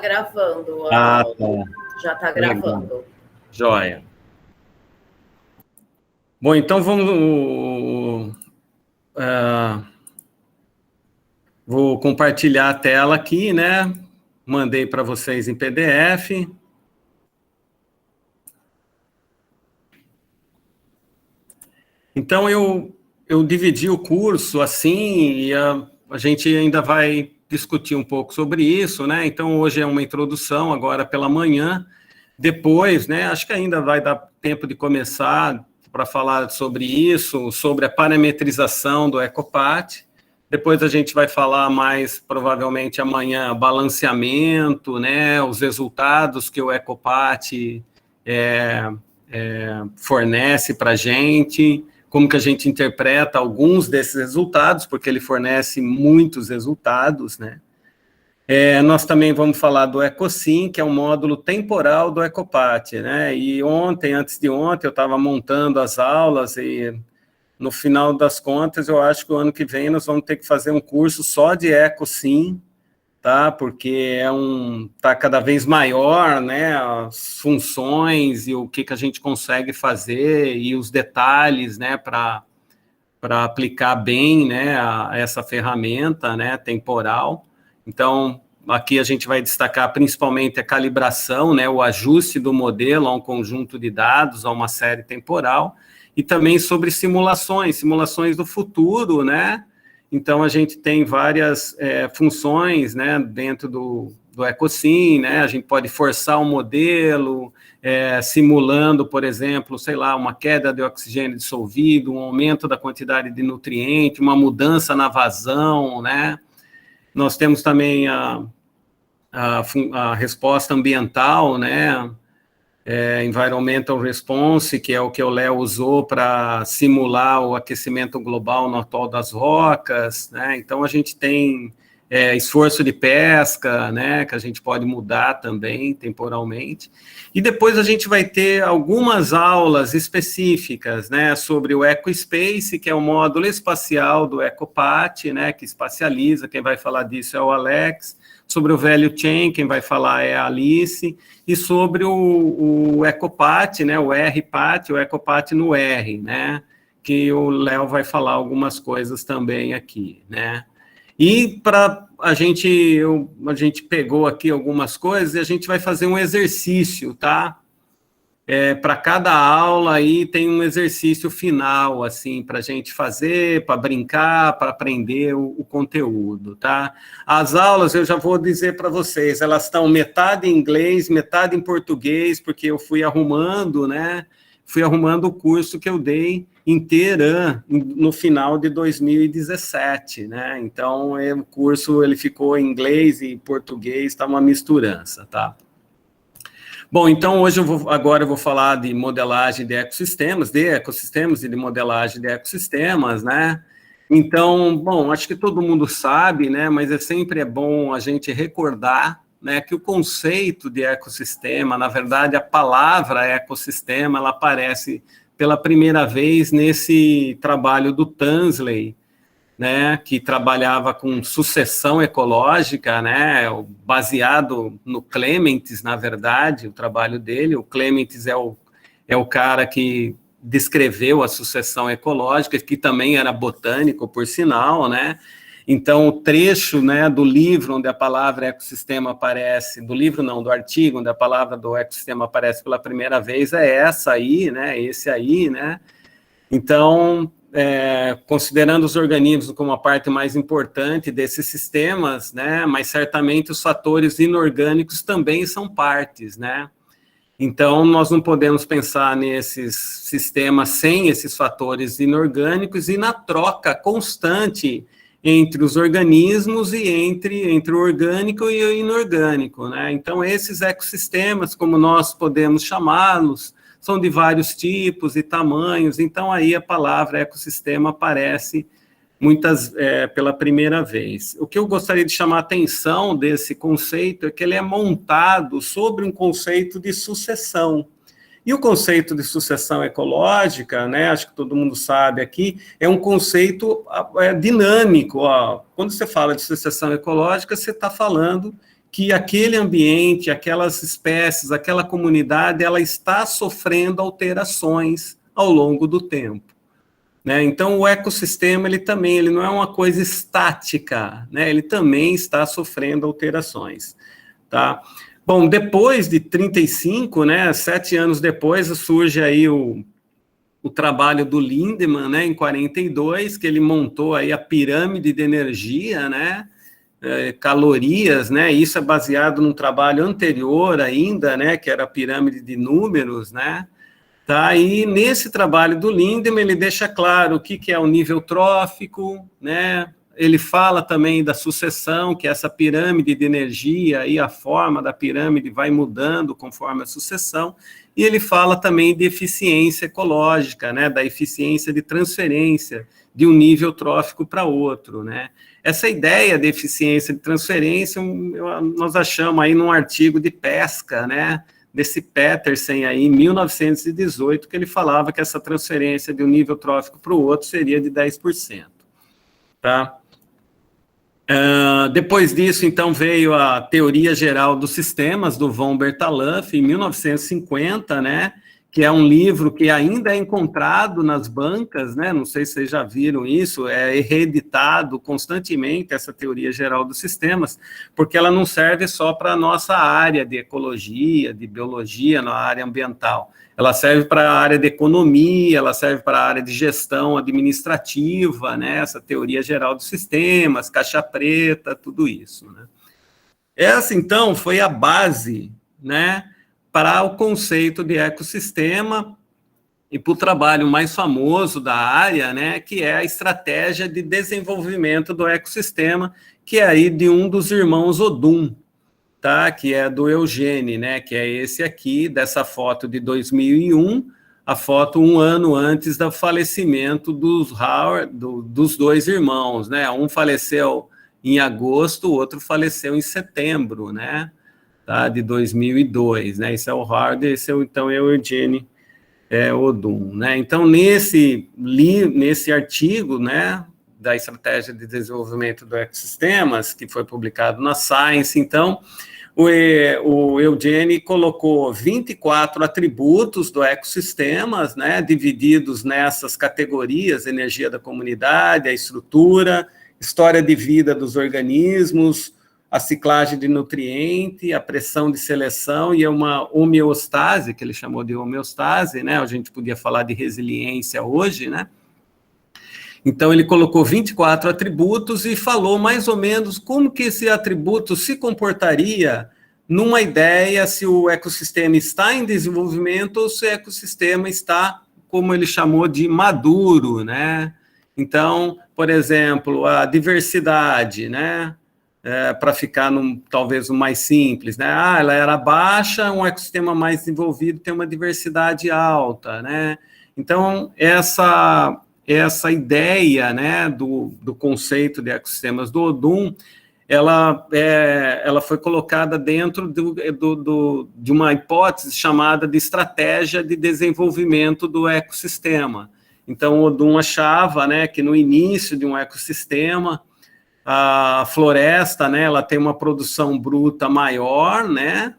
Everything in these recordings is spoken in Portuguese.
Gravando. Ah, tá. Já está gravando. Joia. Bom, então vamos... vou compartilhar a tela aqui, né? Mandei para vocês em PDF. Então, eu dividi o curso assim, e a gente ainda vai discutir um pouco sobre isso, né? Então, hoje é uma introdução, agora pela manhã. Depois, né, acho que ainda vai dar tempo de começar para falar sobre isso, sobre a parametrização do EcoPat. Depois a gente vai falar mais, provavelmente amanhã, balanceamento, né, os resultados que o EcoPat fornece para a gente, como que a gente interpreta alguns desses resultados, porque ele fornece muitos resultados, né? Nós também vamos falar do EcoSim, que é um módulo temporal do EcoPat, né? E ontem, antes de ontem, eu estava montando as aulas e, no final das contas, eu acho que o ano que vem nós vamos ter que fazer um curso só de EcoSim, tá? Porque tá cada vez maior, né? As funções e o que a gente consegue fazer e os detalhes, né? Para aplicar bem, né? Essa ferramenta, né? Temporal. Então, aqui a gente vai destacar principalmente a calibração, né, o ajuste do modelo a um conjunto de dados, a uma série temporal, e também sobre simulações do futuro, né? Então, a gente tem várias funções, né, dentro do EcoSim, né? A gente pode forçar um modelo, simulando, por exemplo, sei lá, uma queda de oxigênio dissolvido, um aumento da quantidade de nutriente, uma mudança na vazão, né? Nós temos também a resposta ambiental, né? Environmental Response, que é o que o Léo usou para simular o aquecimento global no atol das rocas, né? Então, a gente tem esforço de pesca, né? Que a gente pode mudar também, temporalmente. E depois a gente vai ter algumas aulas específicas, né? Sobre o EcoSpace, que é o módulo espacial do EcoPat, né? Que espacializa, quem vai falar disso é o Alex. Sobre o Value Chain, quem vai falar é a Alice, e sobre o EcoPat, né, o RPat, o EcoPat no R, né, que o Léo vai falar algumas coisas também aqui, né. E para a gente pegou aqui algumas coisas e a gente vai fazer um exercício, tá? Para cada aula aí tem um exercício final, assim, para a gente fazer, para brincar, para aprender o conteúdo, tá? As aulas, eu já vou dizer para vocês, elas estão metade em inglês, metade em português, porque eu fui arrumando, né? Fui arrumando o curso que eu dei inteira no final de 2017, né? Então, o curso, ele ficou em inglês e português, tá uma misturança, tá? Bom, então hoje agora eu vou falar de modelagem de ecossistemas e de modelagem de ecossistemas, né? Então, bom, acho que todo mundo sabe, né? Mas sempre é bom a gente recordar, né? Que o conceito de ecossistema, na verdade, a palavra ecossistema, ela aparece pela primeira vez nesse trabalho do Tansley, né, que trabalhava com sucessão ecológica, né, baseado no Clements, na verdade, o trabalho dele. O Clements é o cara que descreveu a sucessão ecológica, que também era botânico, por sinal, né. Então, o trecho, né, do livro onde a palavra ecossistema aparece, do livro não, do artigo onde a palavra do ecossistema aparece pela primeira vez é essa aí, né, esse aí, né. Então, considerando os organismos como a parte mais importante desses sistemas, né, mas certamente os fatores inorgânicos também são partes, né? Então, nós não podemos pensar nesses sistemas sem esses fatores inorgânicos e na troca constante entre os organismos e entre o orgânico e o inorgânico, né? Então, esses ecossistemas, como nós podemos chamá-los, são de vários tipos e tamanhos, então aí a palavra ecossistema aparece pela primeira vez. O que eu gostaria de chamar a atenção desse conceito é que ele é montado sobre um conceito de sucessão. E o conceito de sucessão ecológica, né, acho que todo mundo sabe aqui, é um conceito dinâmico. Ó. Quando você fala de sucessão ecológica, você está falando que aquele ambiente, aquelas espécies, aquela comunidade, ela está sofrendo alterações ao longo do tempo, né? Então, o ecossistema, ele não é uma coisa estática, né? Ele também está sofrendo alterações, tá? Bom, depois de 35, né, 7 anos depois, surge aí o trabalho do Lindemann, né, em 42, que ele montou aí a pirâmide de energia, né, calorias, né, isso é baseado num trabalho anterior ainda, né, que era a pirâmide de números, né, tá, e nesse trabalho do Lindemann, ele deixa claro o que é o nível trófico, né, ele fala também da sucessão, que essa pirâmide de energia, e a forma da pirâmide vai mudando conforme a sucessão, e ele fala também de eficiência ecológica, né, da eficiência de transferência de um nível trófico para outro, né. Essa ideia de eficiência de transferência, nós achamos aí num artigo de pesca, né, desse Petersen aí, em 1918, que ele falava que essa transferência de um nível trófico para o outro seria de 10%, tá? Depois disso, então, veio a Teoria Geral dos Sistemas, do von Bertalanffy, em 1950, né, que é um livro que ainda é encontrado nas bancas, né, não sei se vocês já viram isso, é reeditado constantemente, essa Teoria Geral dos Sistemas, porque ela não serve só para a nossa área de ecologia, de biologia, na área ambiental, ela serve para a área de economia, ela serve para a área de gestão administrativa, né, essa Teoria Geral dos Sistemas, caixa preta, tudo isso, né. Essa, então, foi a base, né, para o conceito de ecossistema e para o trabalho mais famoso da área, né, que é a estratégia de desenvolvimento do ecossistema, que é aí de um dos irmãos Odum, tá, que é do Eugene, né, que é esse aqui, dessa foto de 2001, a foto um ano antes do falecimento dos dois irmãos, né, um faleceu em agosto, o outro faleceu em setembro, né, tá, de 2002, né, esse é o Howard, esse é, então, é o Eugene Odum, né, então, nesse artigo, né, da Estratégia de Desenvolvimento do Ecossistemas, que foi publicado na Science, então, o Eugene colocou 24 atributos do ecossistemas, né, divididos nessas categorias: energia da comunidade, a estrutura, história de vida dos organismos, a ciclagem de nutriente, a pressão de seleção e uma homeostase, que ele chamou de homeostase, né, a gente podia falar de resiliência hoje, né. Então, ele colocou 24 atributos e falou mais ou menos como que esse atributo se comportaria numa ideia se o ecossistema está em desenvolvimento ou se o ecossistema está, como ele chamou, de maduro, né? Então, por exemplo, a diversidade, né? Para ficar talvez o mais simples, né? Ela era baixa, um ecossistema mais desenvolvido tem uma diversidade alta, né? Então, essa ideia, né, do conceito de ecossistemas do Odum, ela foi colocada dentro de uma hipótese chamada de estratégia de desenvolvimento do ecossistema. Então, o Odum achava, né, que no início de um ecossistema, a floresta, né, ela tem uma produção bruta maior, né,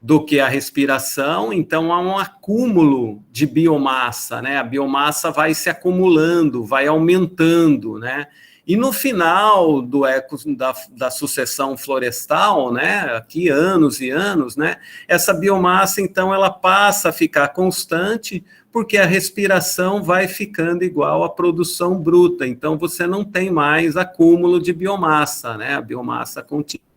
do que a respiração, então há um acúmulo de biomassa, né? A biomassa vai se acumulando, vai aumentando, né? E no final da sucessão florestal, né? Aqui anos e anos, né? Essa biomassa, então, ela passa a ficar constante, porque a respiração vai ficando igual à produção bruta, então você não tem mais acúmulo de biomassa, né? A biomassa contínua.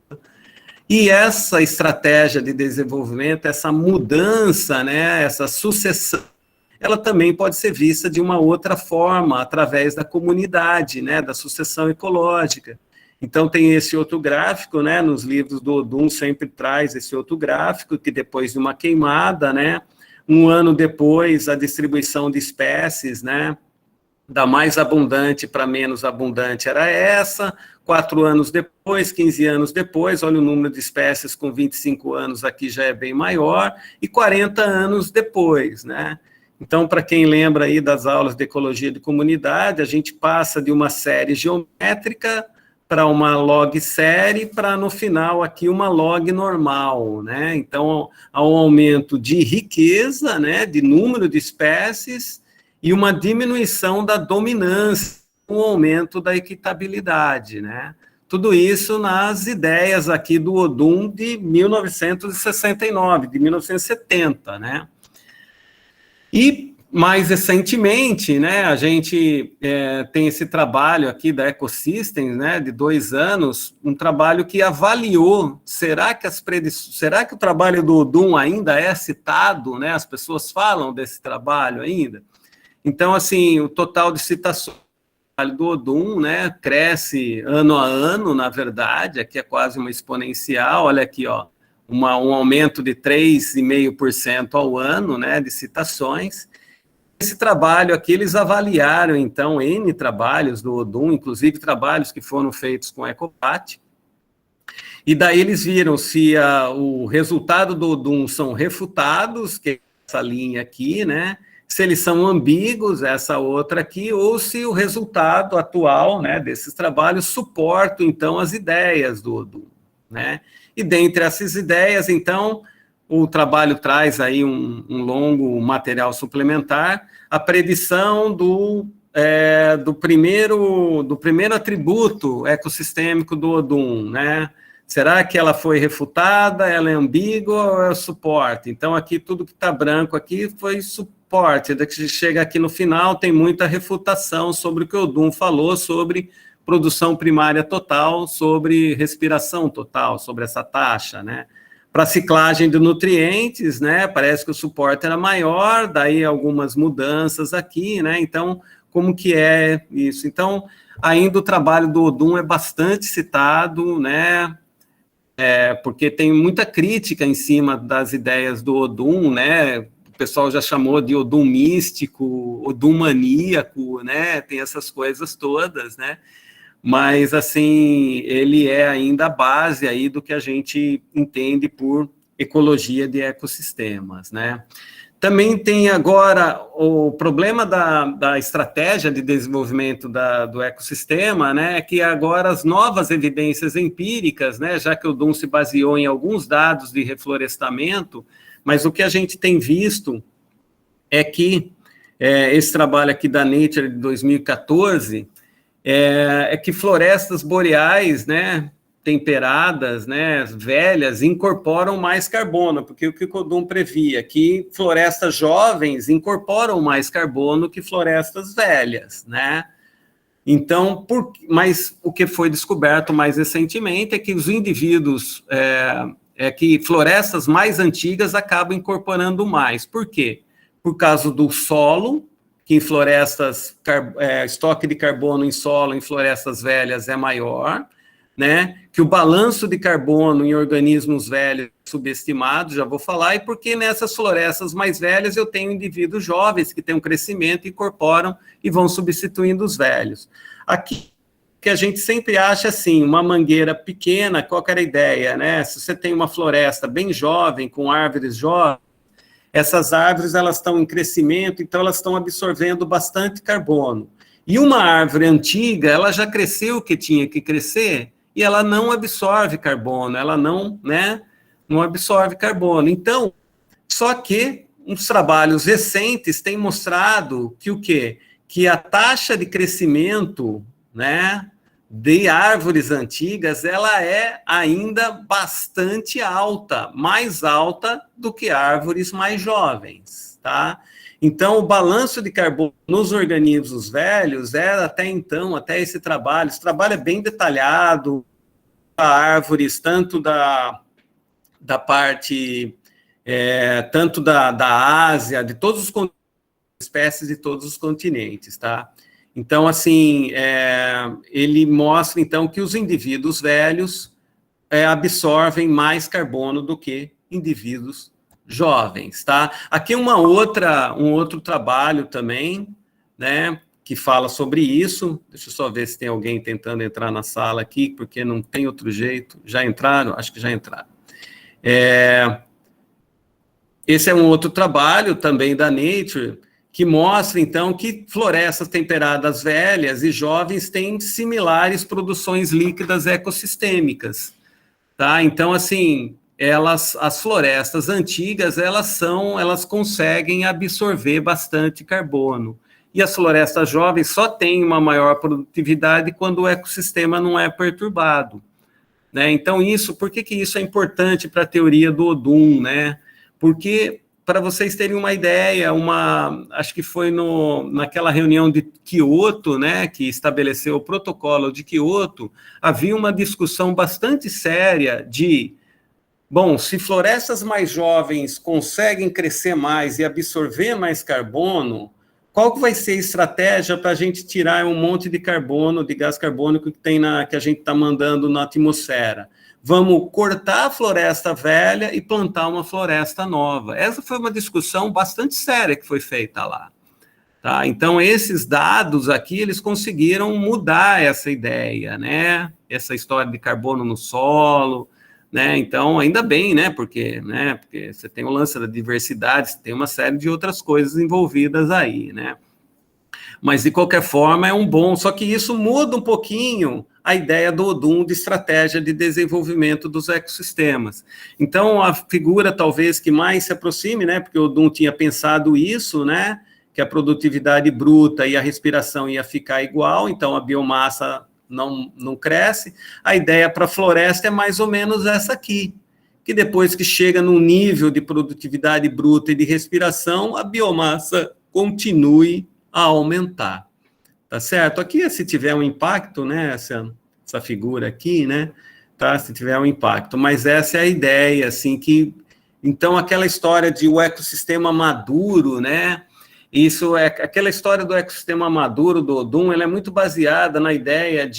E essa estratégia de desenvolvimento, essa mudança, né, essa sucessão, ela também pode ser vista de uma outra forma, através da comunidade, né, da sucessão ecológica. Então, tem esse outro gráfico, né, nos livros do Odum sempre traz esse outro gráfico, que depois de uma queimada, né, um ano depois, a distribuição de espécies, né, da mais abundante para menos abundante era essa, 4 anos depois, 15 anos depois, olha o número de espécies com 25 anos aqui já é bem maior, e 40 anos depois, né? Então, para quem lembra aí das aulas de ecologia de comunidade, a gente passa de uma série geométrica para uma log série, para no final aqui uma log normal, né? Então, há um aumento de riqueza, né, de número de espécies, e uma diminuição da dominância, um aumento da equitabilidade, né? Tudo isso nas ideias aqui do Odum de 1969, de 1970, né? E, mais recentemente, né, a gente tem esse trabalho aqui da Ecosystems, né, de 2 anos, um trabalho que avaliou, será que o trabalho do Odum ainda é citado, né, as pessoas falam desse trabalho ainda? Então, assim, o total de citações do Odum, né, cresce ano a ano, na verdade, aqui é quase uma exponencial, olha aqui, ó, um aumento de 3,5% ao ano, né, de citações. Esse trabalho aqui, eles avaliaram, então, N trabalhos do Odum, inclusive trabalhos que foram feitos com Ecopat, e daí eles viram se o resultado do Odum são refutados, que é essa linha aqui, né, se eles são ambíguos, essa outra aqui, ou se o resultado atual, né, desses trabalhos suporta, então, as ideias do Odum, né? E dentre essas ideias, então, o trabalho traz aí um longo material suplementar, a predição do primeiro atributo ecossistêmico do Odum, né? Será que ela foi refutada, ela é ambígua ou é suporte? Então, aqui, tudo que está branco aqui foi suporte. Daqui chega aqui no final, tem muita refutação sobre o que o Odum falou sobre produção primária total, sobre respiração total, sobre essa taxa, né? Para ciclagem de nutrientes, né? Parece que o suporte era maior, daí algumas mudanças aqui, né? Então, como que é isso? Então, ainda o trabalho do Odum é bastante citado, né? Porque tem muita crítica em cima das ideias do Odum, né? O pessoal já chamou de Odum místico, Odum maníaco, né? Tem essas coisas todas, né? Mas, assim, ele é ainda a base aí do que a gente entende por ecologia de ecossistemas, né? Também tem agora o problema da estratégia de desenvolvimento do ecossistema, né, que agora as novas evidências empíricas, né, já que o Odum se baseou em alguns dados de reflorestamento, mas o que a gente tem visto é que esse trabalho aqui da Nature de 2014 é que florestas boreais, né, temperadas, né, velhas, incorporam mais carbono, porque o que o Odum previa, que florestas jovens incorporam mais carbono que florestas velhas, né? Então, mas o que foi descoberto mais recentemente é que os indivíduos, que florestas mais antigas acabam incorporando mais. Por quê? Por causa do solo, que em florestas, estoque de carbono em solo, em florestas velhas é maior, né? Que o balanço de carbono em organismos velhos é subestimado, já vou falar, e porque nessas florestas mais velhas eu tenho indivíduos jovens que têm um crescimento, incorporam e vão substituindo os velhos. Aqui, que a gente sempre acha assim, uma mangueira pequena, qual que era a ideia, né? Se você tem uma floresta bem jovem, com árvores jovens, essas árvores elas estão em crescimento, então elas estão absorvendo bastante carbono. E uma árvore antiga, ela já cresceu o que tinha que crescer, e ela não absorve carbono, ela não absorve carbono. Então, só que uns trabalhos recentes têm mostrado que o quê? Que a taxa de crescimento, né, de árvores antigas, ela é ainda bastante alta, mais alta do que árvores mais jovens, tá? Então, o balanço de carbono nos organismos velhos era até então, até esse trabalho é bem detalhado, árvores, tanto da parte, tanto da Ásia, de todos os espécies de todos os continentes, tá? Então, assim, ele mostra, então, que os indivíduos velhos absorvem mais carbono do que indivíduos jovens, tá? Aqui um outro trabalho também, né, que fala sobre isso. Deixa eu só ver se tem alguém tentando entrar na sala aqui, porque não tem outro jeito. Já entraram? Acho que já entraram. Esse é um outro trabalho também da Nature, que mostra, então, que florestas temperadas velhas e jovens têm similares produções líquidas ecossistêmicas, tá? Então, assim, as florestas antigas, elas conseguem absorver bastante carbono, e as florestas jovens só têm uma maior produtividade quando o ecossistema não é perturbado, né? Então, por que isso é importante para a teoria do Odum, né? Porque, para vocês terem uma ideia, acho que foi naquela reunião de Quioto, né, que estabeleceu o protocolo de Quioto, havia uma discussão bastante séria bom, se florestas mais jovens conseguem crescer mais e absorver mais carbono, qual que vai ser a estratégia para a gente tirar um monte de carbono, de gás carbônico que a gente está mandando na atmosfera? Vamos cortar a floresta velha e plantar uma floresta nova. Essa foi uma discussão bastante séria que foi feita lá. Tá? Então, esses dados aqui, eles conseguiram mudar essa ideia, né? Essa história de carbono no solo, né? Então, ainda bem, né? Porque você tem o lance da diversidade, você tem uma série de outras coisas envolvidas aí, né? Mas, de qualquer forma, é só que isso muda um pouquinho a ideia do Odum de estratégia de desenvolvimento dos ecossistemas. Então, a figura talvez que mais se aproxime, né, porque o Odum tinha pensado isso, né, que a produtividade bruta e a respiração ia ficar igual, então a biomassa não cresce. A ideia para a floresta é mais ou menos essa aqui, que depois que chega num nível de produtividade bruta e de respiração, a biomassa continue a aumentar. Tá certo? Aqui, se tiver um impacto, né, essa figura aqui, né, tá, se tiver um impacto, mas essa é a ideia, assim, então, aquela história de o ecossistema maduro, né, aquela história do ecossistema maduro do Odum, ela é muito baseada na ideia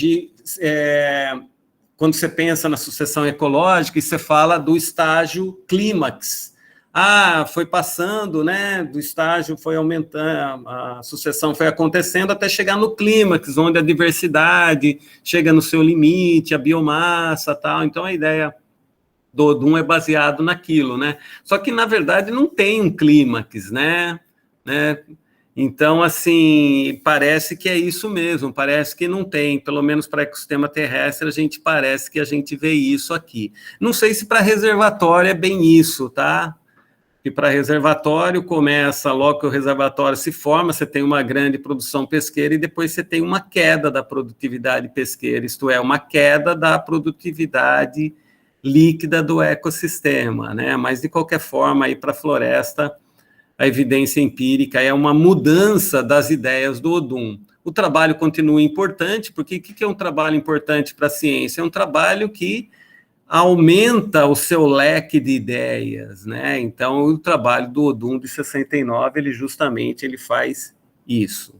quando você pensa na sucessão ecológica, e você fala do estágio clímax, foi passando, né, do estágio foi aumentando, a sucessão foi acontecendo até chegar no clímax, onde a diversidade chega no seu limite, a biomassa, tal. Então, a ideia do Odum é baseado naquilo, né? Só que, na verdade, não tem um clímax, né? Então, assim, parece que é isso mesmo, parece que não tem, pelo menos para o ecossistema terrestre, parece que a gente vê isso aqui. Não sei se para reservatório é bem isso, tá? Que para reservatório começa, logo que o reservatório se forma, você tem uma grande produção pesqueira e depois você tem uma queda da produtividade pesqueira, isto é, uma queda da produtividade líquida do ecossistema, né? Mas, de qualquer forma, aí para a floresta, a evidência empírica é uma mudança das ideias do Odum. O trabalho continua importante, porque o que é um trabalho importante para a ciência? É um trabalho que aumenta o seu leque de ideias, né? Então, o trabalho do Odum de 69, ele faz isso,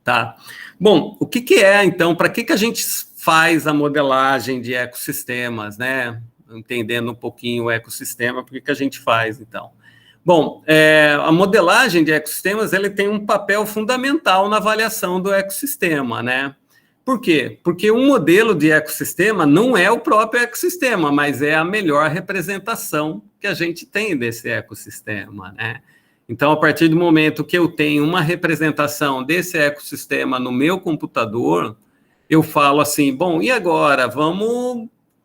tá? Bom, o que é, então, para que a gente faz a modelagem de ecossistemas, né? Entendendo um pouquinho o ecossistema, por que a gente faz, então? Bom, a modelagem de ecossistemas, ele tem um papel fundamental na avaliação do ecossistema, né? Por quê? Porque um modelo de ecossistema não é o próprio ecossistema, mas é a melhor representação que a gente tem desse ecossistema, né? Então, a partir do momento que eu tenho uma representação desse ecossistema no meu computador, eu falo assim, bom, e agora?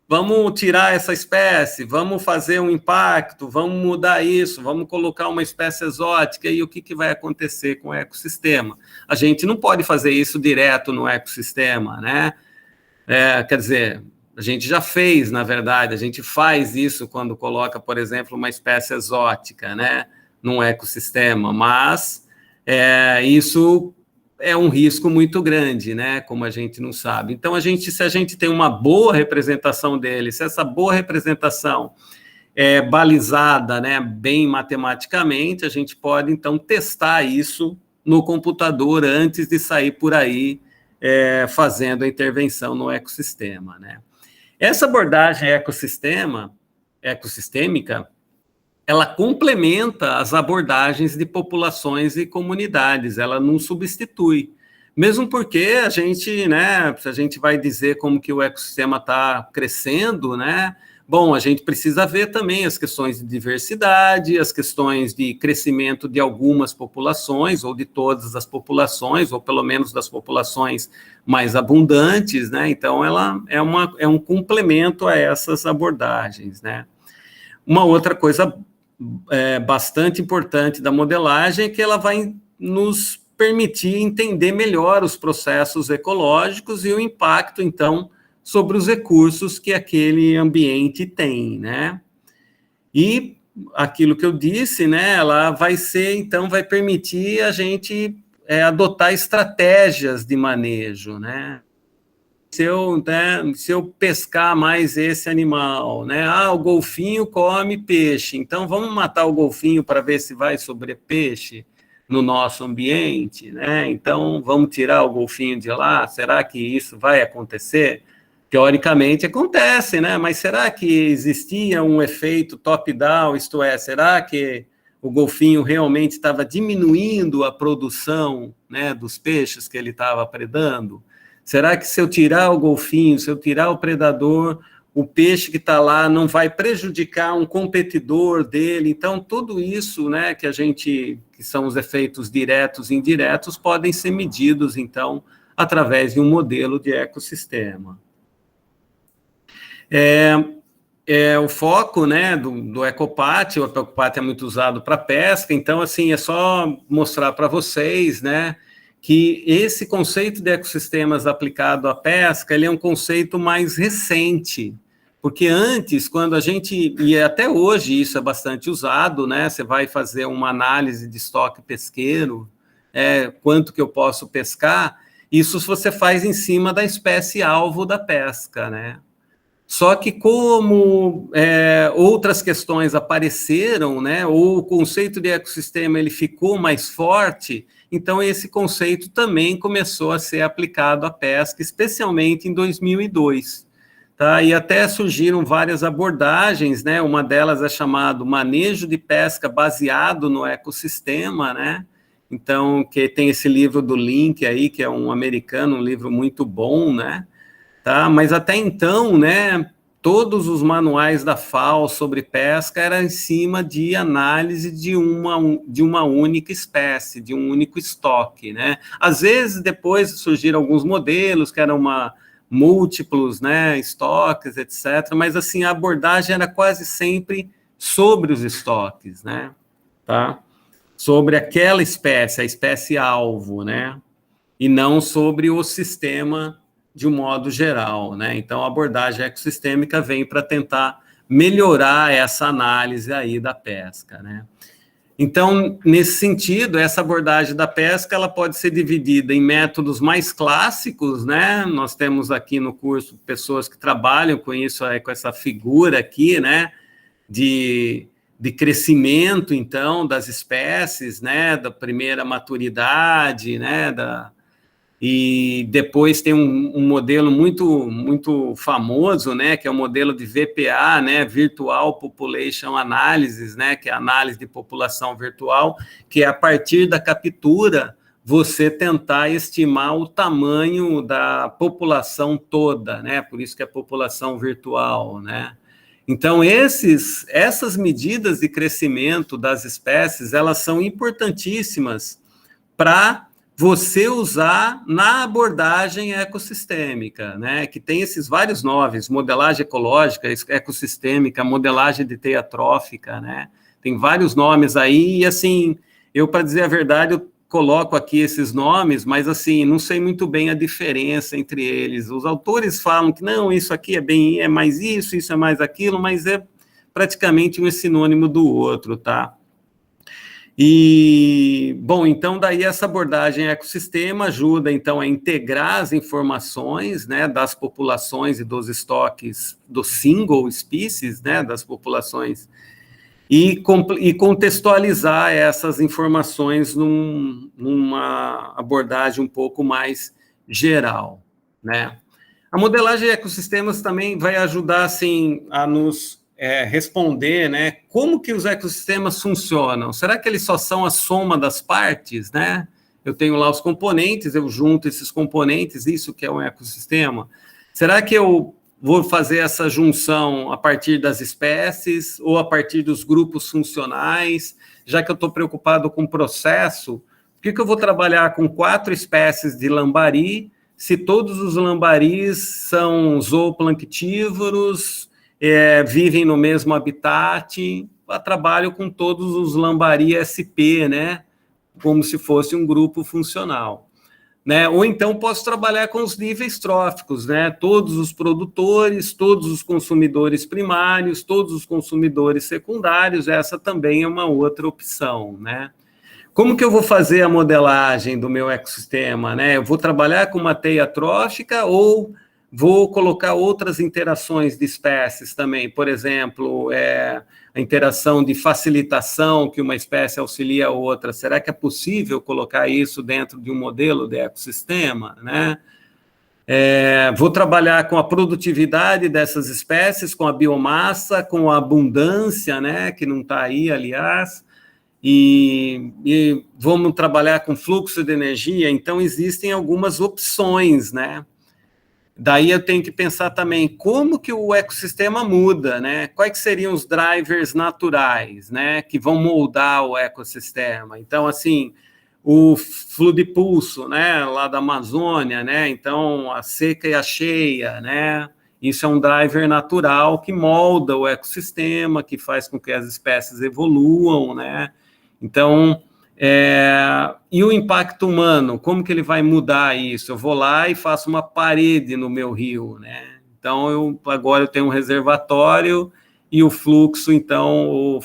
Vamos tirar essa espécie, vamos fazer um impacto, vamos mudar isso, vamos colocar uma espécie exótica, e o que vai acontecer com o ecossistema? A gente não pode fazer isso direto no ecossistema, né? Quer dizer, a gente já fez, na verdade, a gente faz isso quando coloca, por exemplo, uma espécie exótica, né, num ecossistema, mas isso é um risco muito grande, né? Como a gente não sabe. Então, se a gente tem uma boa representação dele, se essa boa representação é balizada, né, bem matematicamente, a gente pode, então, testar isso no computador antes de sair por aí fazendo a intervenção no ecossistema, né? Essa abordagem ecossistêmica, ela complementa as abordagens de populações e comunidades, ela não substitui. Mesmo porque a gente, né, se a gente vai dizer como que o ecossistema está crescendo, né, Bom, a gente precisa ver também as questões de diversidade, as questões de crescimento de algumas populações, ou de todas as populações, ou pelo menos das populações mais abundantes, né? Então, ela é um complemento a essas abordagens, né? Uma outra coisa bastante importante da modelagem é que ela vai nos permitir entender melhor os processos ecológicos e o impacto, então, sobre os recursos que aquele ambiente tem, né? E aquilo que eu disse, né, ela vai ser, então, vai permitir a gente adotar estratégias de manejo, né? Se eu pescar mais esse animal, né? Ah, o golfinho come peixe, então vamos matar o golfinho para ver se vai sobrer peixe no nosso ambiente, né? Então vamos tirar o golfinho de lá. Será que isso vai acontecer? Teoricamente acontece, né? Mas será que existia um efeito top-down? Isto é, será que o golfinho realmente estava diminuindo a produção, né, dos peixes que ele estava predando? Será que se eu tirar o golfinho, se eu tirar o predador, o peixe que está lá não vai prejudicar um competidor dele? Então, tudo isso, né, que são os efeitos diretos e indiretos, podem ser medidos, então, através de um modelo de ecossistema. O foco, né, do Ecopat, o Ecopat é muito usado para pesca, então, assim, é só mostrar para vocês, né, que esse conceito de ecossistemas aplicado à pesca, ele é um conceito mais recente, porque antes, quando a gente, e até hoje isso é bastante usado, né, você vai fazer uma análise de estoque pesqueiro, quanto que eu posso pescar, isso você faz em cima da espécie alvo da pesca, né. Só que como outras questões apareceram, né, ou o conceito de ecossistema ele ficou mais forte, então esse conceito também começou a ser aplicado à pesca, especialmente em 2002. Tá? E até surgiram várias abordagens, né, uma delas é chamado manejo de pesca baseado no ecossistema, né, então que tem esse livro do Link aí, que é um americano, um livro muito bom, né, tá? Mas até então, né, todos os manuais da FAO sobre pesca eram em cima de análise de uma única espécie, de um único estoque, né? Às vezes, depois surgiram alguns modelos que eram múltiplos, né, estoques, etc., mas, assim, a abordagem era quase sempre sobre os estoques, né, tá? Sobre aquela espécie, a espécie-alvo, né? E não sobre o sistema de um modo geral, né? Então, a abordagem ecossistêmica vem para tentar melhorar essa análise aí da pesca, né? Então, nesse sentido, essa abordagem da pesca, ela pode ser dividida em métodos mais clássicos, né? Nós temos aqui no curso pessoas que trabalham com isso, com essa figura aqui, né? De crescimento, então, das espécies, né? Da primeira maturidade, né? E depois tem um modelo muito famoso, né, que é o modelo de VPA, né, Virtual Population Analysis, né, que é a análise de população virtual, que é a partir da captura você tentar estimar o tamanho da população toda, né, por isso que é população virtual, né. Então, essas medidas de crescimento das espécies, elas são importantíssimas para você usar na abordagem ecossistêmica, né, que tem esses vários nomes, modelagem ecológica, ecossistêmica, modelagem de teia trófica, né, tem vários nomes aí, e assim, eu, para dizer a verdade, eu coloco aqui esses nomes, mas assim, não sei muito bem a diferença entre eles, os autores falam que não, isso aqui é mais isso é mais aquilo, mas é praticamente um sinônimo do outro, tá? E, bom, então, daí essa abordagem ecossistema ajuda, então, a integrar as informações, né, das populações e dos estoques do single species, né, das populações, e contextualizar essas informações numa abordagem um pouco mais geral, né. A modelagem de ecossistemas também vai ajudar, assim, a nos responder, né, como que os ecossistemas funcionam? Será que eles só são a soma das partes, né? Eu tenho lá os componentes, eu junto esses componentes, isso que é um ecossistema. Será que eu vou fazer essa junção a partir das espécies ou a partir dos grupos funcionais? Já que eu estou preocupado com o processo, por que eu vou trabalhar com 4 espécies de lambari, se todos os lambaris são zooplanctívoros, vivem no mesmo habitat? Eu trabalho com todos os lambari SP, né? Como se fosse um grupo funcional. Né? Ou então posso trabalhar com os níveis tróficos, né? Todos os produtores, todos os consumidores primários, todos os consumidores secundários, essa também é uma outra opção, né? Como que eu vou fazer a modelagem do meu ecossistema, né? Eu vou trabalhar com uma teia trófica ou vou colocar outras interações de espécies também, por exemplo, a interação de facilitação que uma espécie auxilia a outra. Será que é possível colocar isso dentro de um modelo de ecossistema, né? Vou trabalhar com a produtividade dessas espécies, com a biomassa, com a abundância, né, que não está aí, aliás, e vamos trabalhar com fluxo de energia. Então, existem algumas opções, né? Daí eu tenho que pensar também como que o ecossistema muda, né? Quais seriam os drivers naturais, né, que vão moldar o ecossistema? Então, assim, o fludipulso, né, lá da Amazônia, né? Então, a seca e a cheia, né? Isso é um driver natural que molda o ecossistema, que faz com que as espécies evoluam, né? Então, e o impacto humano, como que ele vai mudar isso? Eu vou lá e faço uma parede no meu rio, né? Então, agora eu tenho um reservatório e o fluxo, então,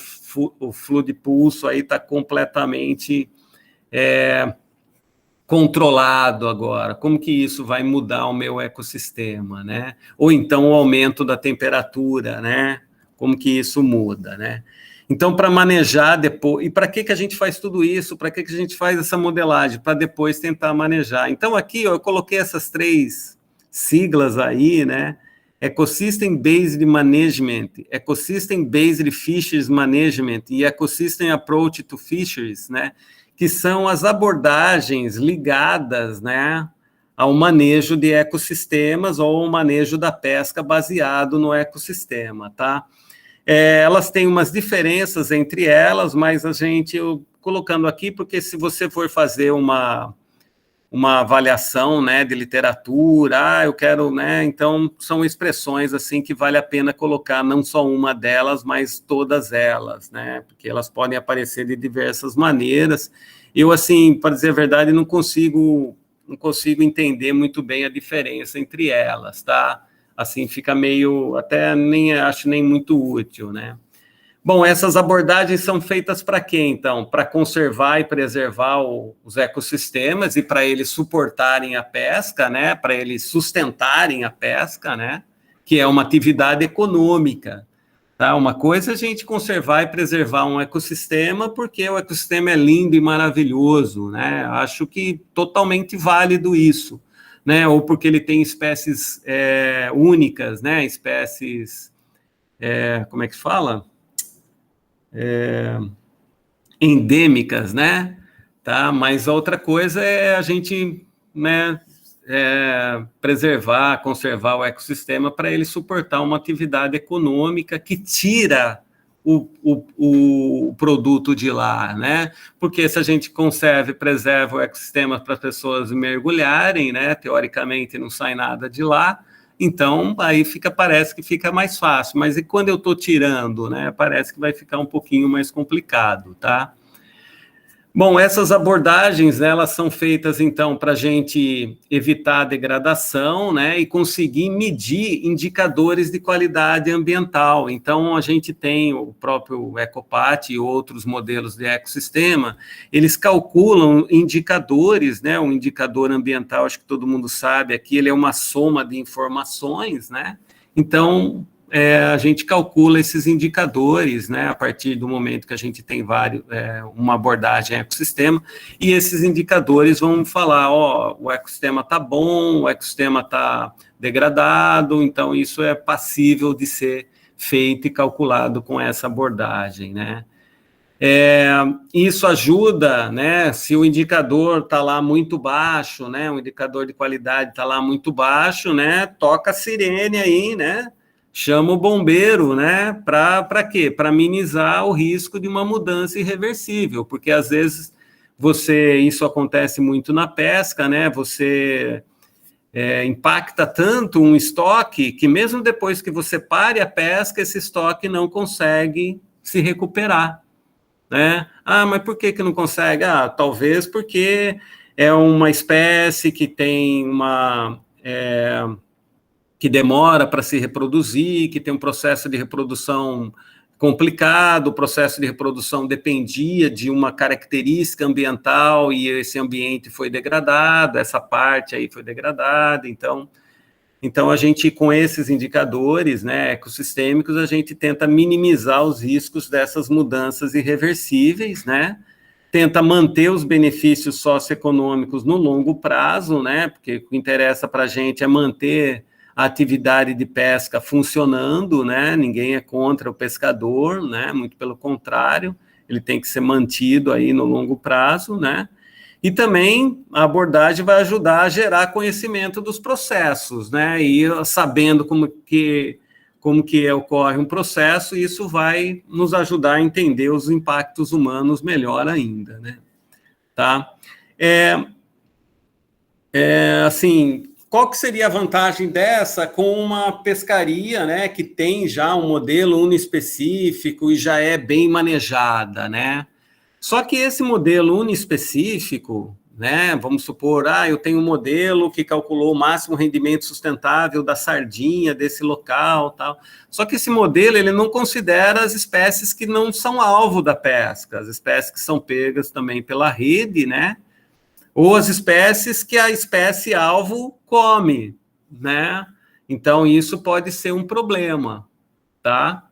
o fludipulso aí está completamente controlado agora. Como que isso vai mudar o meu ecossistema, né? Ou então o aumento da temperatura, né? Como que isso muda, né? Então, para manejar depois... E para que a gente faz tudo isso? Para que a gente faz essa modelagem? Para depois tentar manejar. Então, aqui ó, eu coloquei essas 3 siglas aí, né? Ecosystem Based Management, Ecosystem Based Fisheries Management e Ecosystem Approach to Fisheries, né? Que são as abordagens ligadas, né, ao manejo de ecossistemas ou ao manejo da pesca baseado no ecossistema, tá? Elas têm umas diferenças entre elas, mas eu colocando aqui, porque se você for fazer uma avaliação, né, de literatura, eu quero, né, então são expressões assim que vale a pena colocar, não só uma delas, mas todas elas, né, porque elas podem aparecer de diversas maneiras. Eu, assim, para dizer a verdade, não consigo entender muito bem a diferença entre elas, tá? Assim, fica meio, até acho nem muito útil, né? Bom, essas abordagens são feitas para quê, então? Para conservar e preservar os ecossistemas e para eles suportarem a pesca, né? Para eles sustentarem a pesca, né? Que é uma atividade econômica, tá? Uma coisa é a gente conservar e preservar um ecossistema porque o ecossistema é lindo e maravilhoso, né? Acho que totalmente válido isso, né? Ou porque ele tem espécies únicas, né? Espécies, como é que fala? Endêmicas, né? Tá? Mas outra coisa é a gente, né, preservar, conservar o ecossistema para ele suportar uma atividade econômica que tira o produto de lá, né? Porque se a gente conserva e preserva o ecossistema para as pessoas mergulharem, né? Teoricamente não sai nada de lá. Então, aí parece que fica mais fácil, mas e quando eu estou tirando, né? Parece que vai ficar um pouquinho mais complicado, tá? Bom, essas abordagens, elas são feitas, então, para a gente evitar a degradação, né, e conseguir medir indicadores de qualidade ambiental. Então, a gente tem o próprio Ecopat e outros modelos de ecossistema, eles calculam indicadores, né, um indicador ambiental, acho que todo mundo sabe aqui, ele é uma soma de informações, né, então... a gente calcula esses indicadores, né, a partir do momento que a gente tem uma abordagem ecossistema, e esses indicadores vão falar, o ecossistema está bom, o ecossistema está degradado, então isso é passível de ser feito e calculado com essa abordagem, né. Isso ajuda, né? Se o indicador está lá muito baixo, né? O indicador de qualidade está lá muito baixo, né? Toca a sirene aí, né? Chama o bombeiro, né? Para quê? Para minimizar o risco de uma mudança irreversível, porque às vezes isso acontece muito na pesca, né? Você impacta tanto um estoque que mesmo depois que você pare a pesca, esse estoque não consegue se recuperar, né? Ah, mas por que não consegue? Ah, talvez porque é uma espécie que tem que demora para se reproduzir, que tem um processo de reprodução complicado, o processo de reprodução dependia de uma característica ambiental e esse ambiente foi degradado, essa parte aí foi degradada, então a gente, com esses indicadores, né, ecossistêmicos, a gente tenta minimizar os riscos dessas mudanças irreversíveis, né, tenta manter os benefícios socioeconômicos no longo prazo, né, porque o que interessa para a gente é manter a atividade de pesca funcionando, né, ninguém é contra o pescador, né, muito pelo contrário, ele tem que ser mantido aí no longo prazo, né, e também a abordagem vai ajudar a gerar conhecimento dos processos, né, e sabendo como que ocorre um processo, isso vai nos ajudar a entender os impactos humanos melhor ainda, né, tá? Assim, qual que seria a vantagem dessa com uma pescaria, né, que tem já um modelo uniespecífico e já é bem manejada, né? Só que esse modelo uniespecífico, né, vamos supor, eu tenho um modelo que calculou o máximo rendimento sustentável da sardinha desse local, tal. Só que esse modelo, ele não considera as espécies que não são alvo da pesca, as espécies que são pegas também pela rede, né, ou as espécies que a espécie alvo come, né? Então, isso pode ser um problema, tá?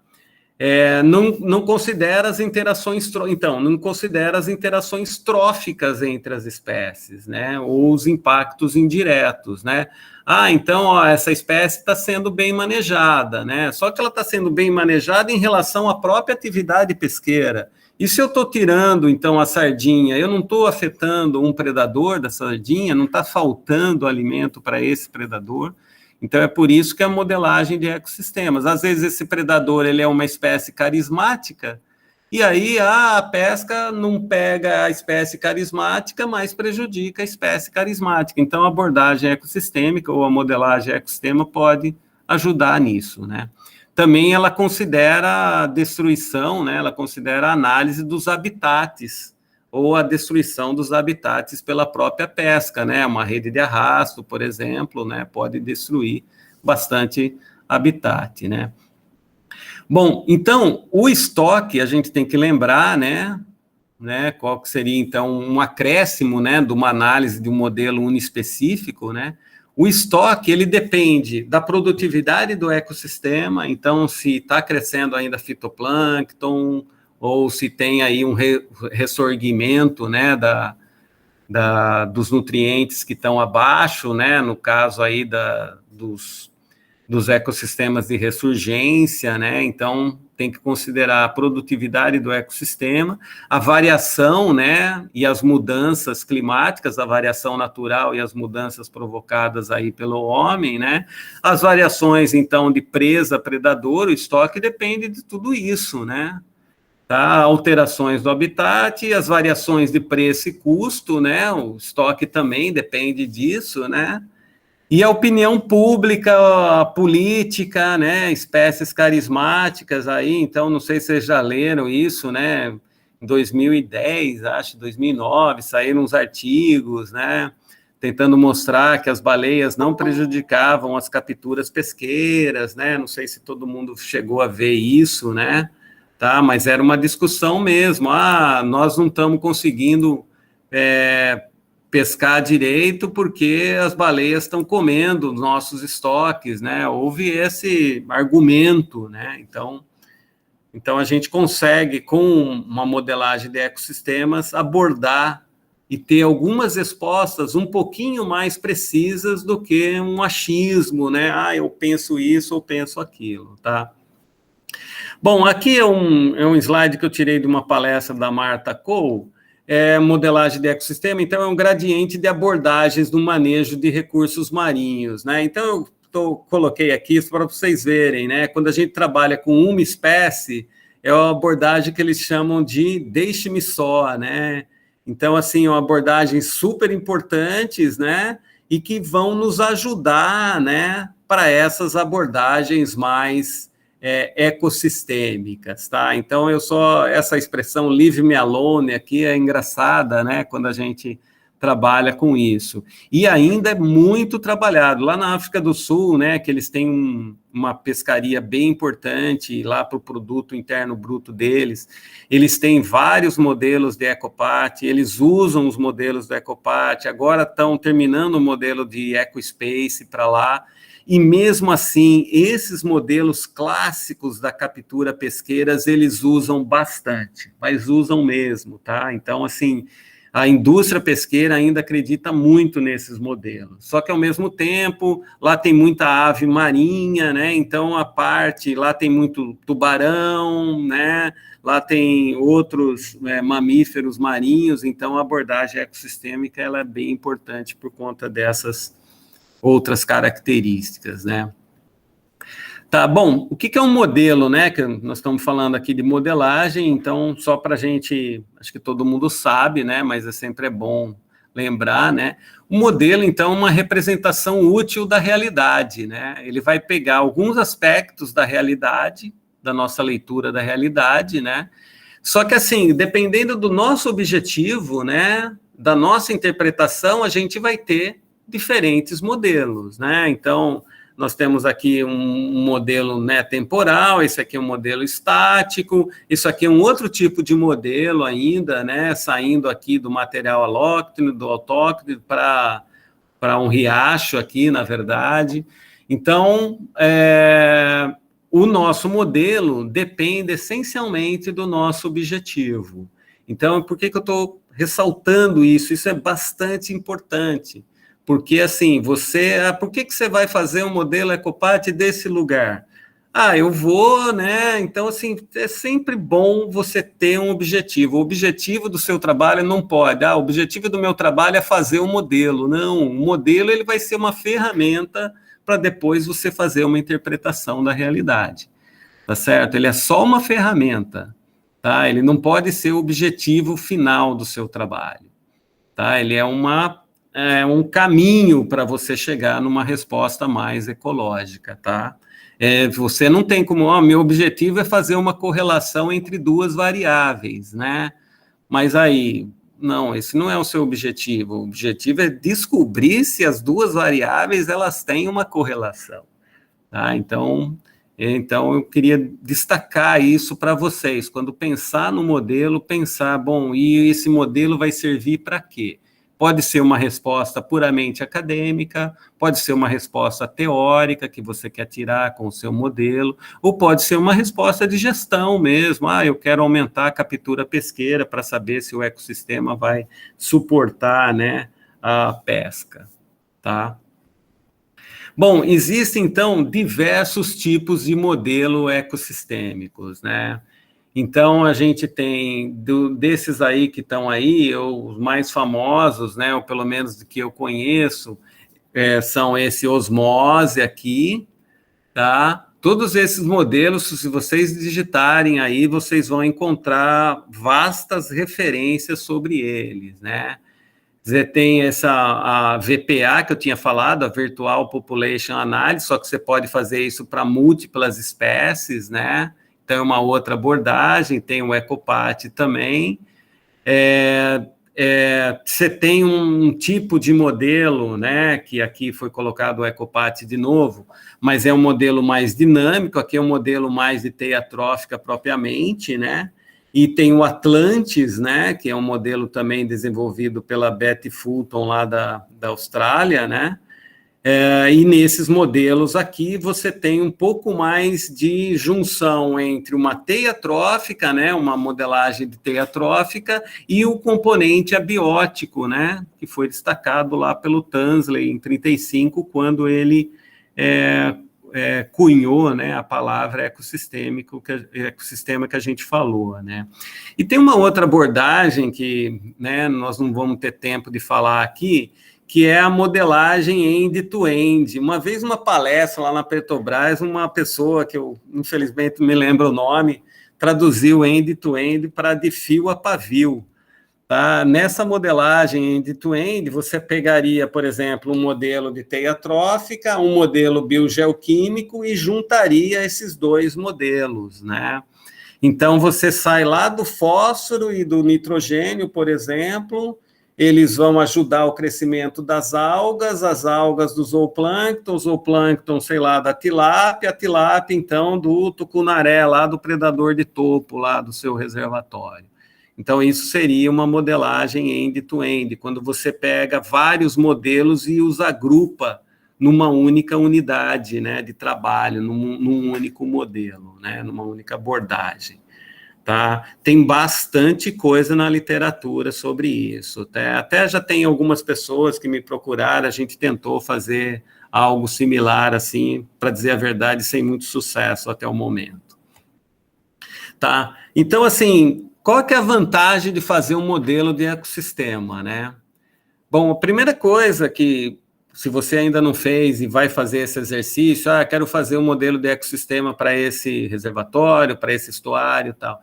Não considera as interações, então, não considera as interações tróficas entre as espécies, né? Ou os impactos indiretos, né? Então, ó, essa espécie está sendo bem manejada, né? Só que ela está sendo bem manejada em relação à própria atividade pesqueira. E se eu estou tirando, então, a sardinha, eu não estou afetando um predador da sardinha, não está faltando alimento para esse predador. Então, é por isso que a modelagem de ecossistemas. Às vezes, esse predador ele é uma espécie carismática, e aí a pesca não pega a espécie carismática, mas prejudica a espécie carismática. Então, a abordagem ecossistêmica ou a modelagem ecossistema pode ajudar nisso, né? Também ela considera a destruição, né? Ela considera a análise dos habitats, ou a destruição dos habitats pela própria pesca, né? Uma rede de arrasto, por exemplo, né? Pode destruir bastante habitat, né? Bom, então, o estoque, a gente tem que lembrar, né? Qual que seria, então, um acréscimo, né? De uma análise de um modelo uniespecífico, né? O estoque, ele depende da produtividade do ecossistema, então, se está crescendo ainda fitoplâncton, ou se tem aí um ressurgimento, né, dos nutrientes que estão abaixo, né, no caso aí dos ecossistemas de ressurgência, né, então tem que considerar a produtividade do ecossistema, a variação, né, e as mudanças climáticas, a variação natural e as mudanças provocadas aí pelo homem, né, as variações, então, de presa, predador, o estoque depende de tudo isso, né, tá? Alterações do habitat, as variações de preço e custo, né? O estoque também depende disso, né? E a opinião pública, a política, né? Espécies carismáticas aí, então, não sei se vocês já leram isso, né? Em 2010, acho, 2009, saíram uns artigos, né? Tentando mostrar que as baleias não prejudicavam as capturas pesqueiras, né? Não sei se todo mundo chegou a ver isso, né? Tá, mas era uma discussão mesmo, nós não estamos conseguindo pescar direito porque as baleias estão comendo nossos estoques, né, houve esse argumento, né, então a gente consegue, com uma modelagem de ecossistemas, abordar e ter algumas respostas um pouquinho mais precisas do que um achismo, né, eu penso isso ou penso aquilo, tá? Bom, aqui é um slide que eu tirei de uma palestra da Marta Cole, modelagem de ecossistema, então é um gradiente de abordagens do manejo de recursos marinhos, né? Então, coloquei aqui isso para vocês verem, né? Quando a gente trabalha com uma espécie, é uma abordagem que eles chamam de deixe-me só, né? Então, assim, uma abordagem super importantes, né? E que vão nos ajudar, né? Para essas abordagens mais ecossistêmicas, tá? Então, essa expressão leave me alone aqui é engraçada, né? Quando a gente trabalha com isso. E ainda é muito trabalhado. Lá na África do Sul, né, que eles têm uma pescaria bem importante lá para o produto interno bruto deles, eles têm vários modelos de EcoPat, eles usam os modelos do EcoPat, agora estão terminando o modelo de EcoSpace para lá, e mesmo assim, esses modelos clássicos da captura pesqueiras, eles usam bastante, mas usam mesmo, tá? Então, assim, a indústria pesqueira ainda acredita muito nesses modelos. Só que, ao mesmo tempo, lá tem muita ave marinha, né? Então, lá tem muito tubarão, né? Lá tem outros mamíferos marinhos, então a abordagem ecossistêmica ela é bem importante por conta dessas outras características, né? Tá, bom, o que é um modelo, né? Que nós estamos falando aqui de modelagem, então, só para a gente, acho que todo mundo sabe, né? Mas sempre é bom lembrar, né? O modelo, então, é uma representação útil da realidade, né? Ele vai pegar alguns aspectos da realidade, da nossa leitura da realidade, né? Só que, assim, dependendo do nosso objetivo, né? Da nossa interpretação, a gente vai ter diferentes modelos, né? Então, nós temos aqui um modelo, né, temporal, esse aqui é um modelo estático, isso aqui é um outro tipo de modelo ainda, né, saindo aqui do material alóctone, do autóctone, para um riacho aqui, na verdade. Então, o nosso modelo depende essencialmente do nosso objetivo. Então, por que eu estou ressaltando isso? Isso é bastante importante. Porque, assim, por que você vai fazer um modelo EcoPat desse lugar? Eu vou, né? Então, assim, é sempre bom você ter um objetivo. O objetivo do seu trabalho não pode. O objetivo do meu trabalho é fazer um modelo. Não, o modelo ele vai ser uma ferramenta para depois você fazer uma interpretação da realidade. Tá certo? Ele é só uma ferramenta, tá? Ele não pode ser o objetivo final do seu trabalho, tá? Ele é um caminho para você chegar numa resposta mais ecológica, tá? Você não tem como, meu objetivo é fazer uma correlação entre duas variáveis, né? Mas aí, não, esse não é o seu objetivo. O objetivo é descobrir se as duas variáveis, elas têm uma correlação, tá? Então eu queria destacar isso para vocês. Quando pensar no modelo, pensar, bom, e esse modelo vai servir para quê? Pode ser uma resposta puramente acadêmica, pode ser uma resposta teórica que você quer tirar com o seu modelo, ou pode ser uma resposta de gestão mesmo. Eu quero aumentar a captura pesqueira para saber se o ecossistema vai suportar, né, a pesca, tá? Bom, existem, então, diversos tipos de modelo ecossistêmicos, né? Então, a gente tem, desses aí que estão aí, os mais famosos, né, ou pelo menos que eu conheço, são esse Osmose aqui, tá? Todos esses modelos, se vocês digitarem aí, vocês vão encontrar vastas referências sobre eles, né? Você tem a VPA que eu tinha falado, a Virtual Population Analysis, só que você pode fazer isso para múltiplas espécies, né? Então, é uma outra abordagem, tem o EcoPat também. Você tem um tipo de modelo, né, que aqui foi colocado o EcoPat de novo, mas é um modelo mais dinâmico, aqui é um modelo mais de teia trófica propriamente, né? E tem o Atlantis, né, que é um modelo também desenvolvido pela Betty Fulton, lá da Austrália, né? E nesses modelos aqui, você tem um pouco mais de junção entre uma teia trófica, né, uma modelagem de teia trófica, e o componente abiótico, né, que foi destacado lá pelo Tansley em 35, quando ele cunhou, né, a palavra ecossistema que a gente falou, né? E tem uma outra abordagem que, né, nós não vamos ter tempo de falar aqui, que é a modelagem end-to-end. Uma vez, uma palestra lá na Petrobras, uma pessoa que eu, infelizmente, não me lembro o nome, traduziu end-to-end para de fio a pavio. Tá? Nessa modelagem end-to-end, você pegaria, por exemplo, um modelo de teia trófica, um modelo biogeoquímico e juntaria esses dois modelos, né? Então, você sai lá do fósforo e do nitrogênio, por exemplo, eles vão ajudar o crescimento das algas, as algas do zooplâncton, o zooplâncton, sei lá, da tilápia, a tilápia, então, do tucunaré, lá do predador de topo, lá do seu reservatório. Então, isso seria uma modelagem end-to-end, quando você pega vários modelos e os agrupa numa única unidade, né, de trabalho, num único modelo, né, numa única abordagem. Tá? Tem bastante coisa na literatura sobre isso. Até já tem algumas pessoas que me procuraram, a gente tentou fazer algo similar, assim, para dizer a verdade, sem muito sucesso até o momento. Tá? Então, assim, qual que é a vantagem de fazer um modelo de ecossistema, né? Bom, a primeira coisa que, se você ainda não fez e vai fazer esse exercício, quero fazer um modelo de ecossistema para esse reservatório, para esse estuário e tal,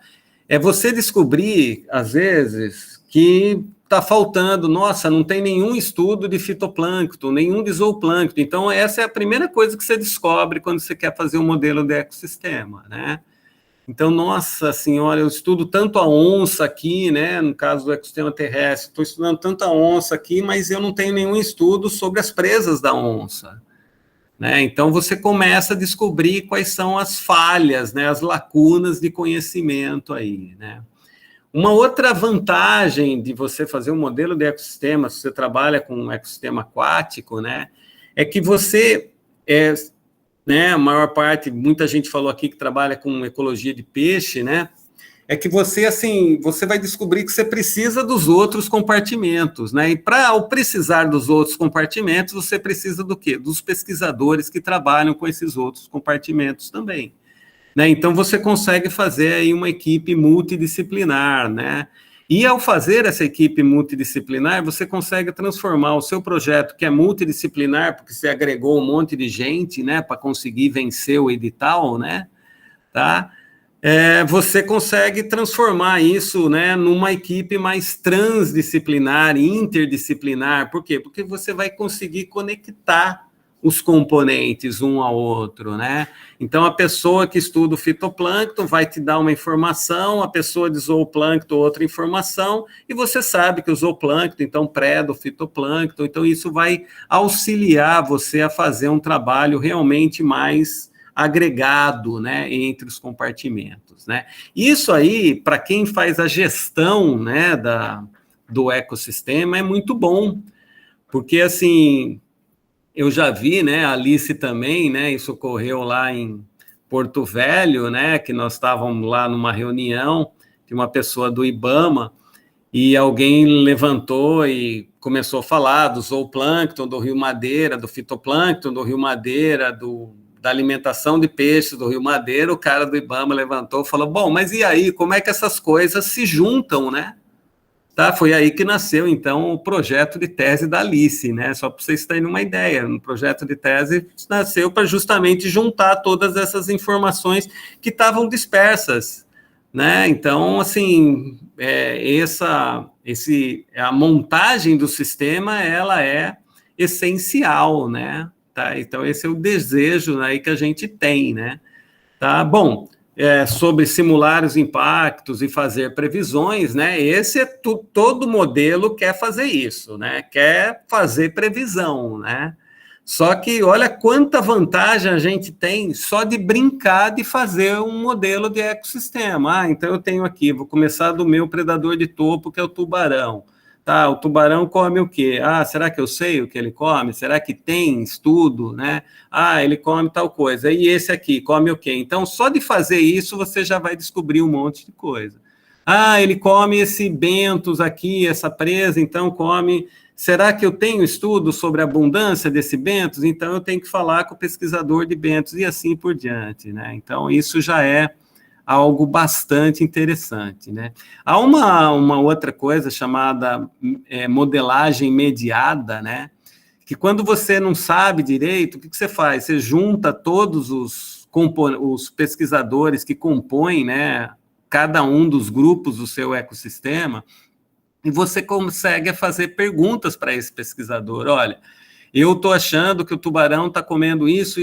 é você descobrir, às vezes, que está faltando, nossa, não tem nenhum estudo de fitoplâncton, nenhum de zooplâncton, então essa é a primeira coisa que você descobre quando você quer fazer um modelo de ecossistema, né? Então, nossa senhora, eu estudo tanto a onça aqui, né, no caso do ecossistema terrestre, estou estudando tanto a onça aqui, mas eu não tenho nenhum estudo sobre as presas da onça, né? Então, você começa a descobrir quais são as falhas, né, as lacunas de conhecimento aí, né? Uma outra vantagem de você fazer um modelo de ecossistema, se você trabalha com um ecossistema aquático, né, é que você... né, a maior parte, muita gente falou aqui que trabalha com ecologia de peixe, né, é que você, assim, você vai descobrir que você precisa dos outros compartimentos, né, e ao precisar dos outros compartimentos, você precisa do quê? Dos pesquisadores que trabalham com esses outros compartimentos também, né, então você consegue fazer aí uma equipe multidisciplinar, né, e ao fazer essa equipe multidisciplinar, você consegue transformar o seu projeto, que é multidisciplinar, porque você agregou um monte de gente, né, para conseguir vencer o edital, né, tá? Você consegue transformar isso, né, numa equipe mais transdisciplinar, interdisciplinar. Por quê? Porque você vai conseguir conectar os componentes um ao outro, né? Então, a pessoa que estuda o fitoplâncton vai te dar uma informação, a pessoa de zooplâncton outra informação, e você sabe que o zooplâncton, então, preda o fitoplâncton, então isso vai auxiliar você a fazer um trabalho realmente mais agregado, né, entre os compartimentos, né? Isso aí, para quem faz a gestão, né, do ecossistema, é muito bom, porque, assim... Eu já vi, né, a Alice também, né, isso ocorreu lá em Porto Velho, né, que nós estávamos lá numa reunião de uma pessoa do IBAMA, e alguém levantou e começou a falar do zooplâncton do Rio Madeira, do fitoplâncton do Rio Madeira, da alimentação de peixes do Rio Madeira. O cara do IBAMA levantou e falou, bom, mas e aí, como é que essas coisas se juntam, né? Tá, foi aí que nasceu, então, o projeto de tese da Alice, né? Só para vocês terem uma ideia, um projeto de tese nasceu para justamente juntar todas essas informações que estavam dispersas, né? Então, assim, a montagem do sistema, ela é essencial, né? Tá? Então, esse é o desejo aí que a gente tem, né? Tá, bom... sobre simular os impactos e fazer previsões, né? Esse é todo modelo quer fazer isso, né? Quer fazer previsão, né? Só que olha quanta vantagem a gente tem só de brincar de fazer um modelo de ecossistema. Então eu tenho aqui, vou começar do meu predador de topo, que é o tubarão. Tá, o tubarão come o quê? Será que eu sei o que ele come? Será que tem estudo, né? Ele come tal coisa. E esse aqui come o quê? Então, só de fazer isso, você já vai descobrir um monte de coisa. Ele come esse bentos aqui, essa presa, então come Será que eu tenho estudo sobre a abundância desse bentos? Então, eu tenho que falar com o pesquisador de bentos e assim por diante, né? Então, isso já é algo bastante interessante, né? Há uma outra coisa chamada modelagem mediada, né? Que quando você não sabe direito, o que você faz? Você junta todos os pesquisadores que compõem, né, cada um dos grupos do seu ecossistema, e você consegue fazer perguntas para esse pesquisador. Olha, eu estou achando que o tubarão está comendo isso,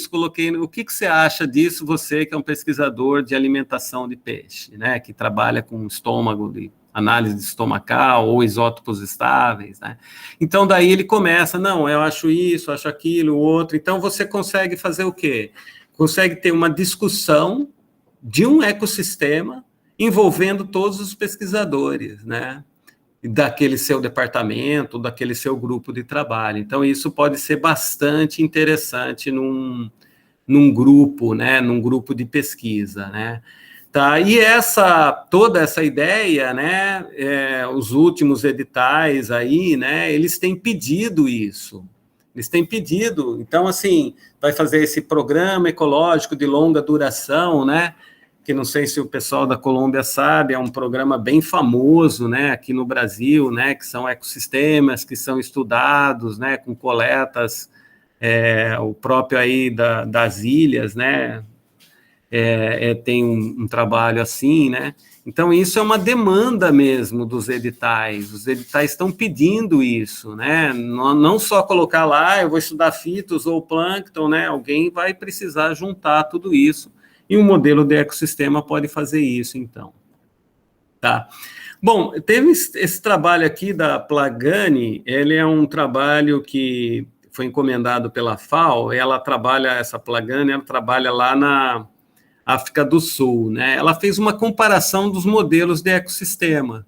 coloquei. O que você acha disso, você que é um pesquisador de alimentação de peixe, né, que trabalha com estômago, de análise estomacal ou isótopos estáveis, né? Então, daí ele começa, não, eu acho isso, acho aquilo, outro. Então, você consegue fazer o quê? Consegue ter uma discussão de um ecossistema envolvendo todos os pesquisadores, né? Daquele seu departamento, daquele seu grupo de trabalho. Então, isso pode ser bastante interessante num grupo, né, num grupo de pesquisa, né? Tá, e toda essa ideia, né, os últimos editais aí, né, eles têm pedido isso. Eles têm pedido, então, assim, vai fazer esse programa ecológico de longa duração, né, que não sei se o pessoal da Colômbia sabe, é um programa bem famoso, né, aqui no Brasil, né, que são ecossistemas que são estudados, né, com coletas, o próprio aí das ilhas, né, tem um trabalho assim, né, então isso é uma demanda mesmo dos editais, os editais estão pedindo isso, né, não só colocar lá, eu vou estudar fitos ou plâncton, né, alguém vai precisar juntar tudo isso, e um modelo de ecossistema pode fazer isso, então. Tá. Bom, teve esse trabalho aqui da Plagani, ele é um trabalho que foi encomendado pela FAO, essa Plagani, ela trabalha lá na África do Sul, né? Ela fez uma comparação dos modelos de ecossistema,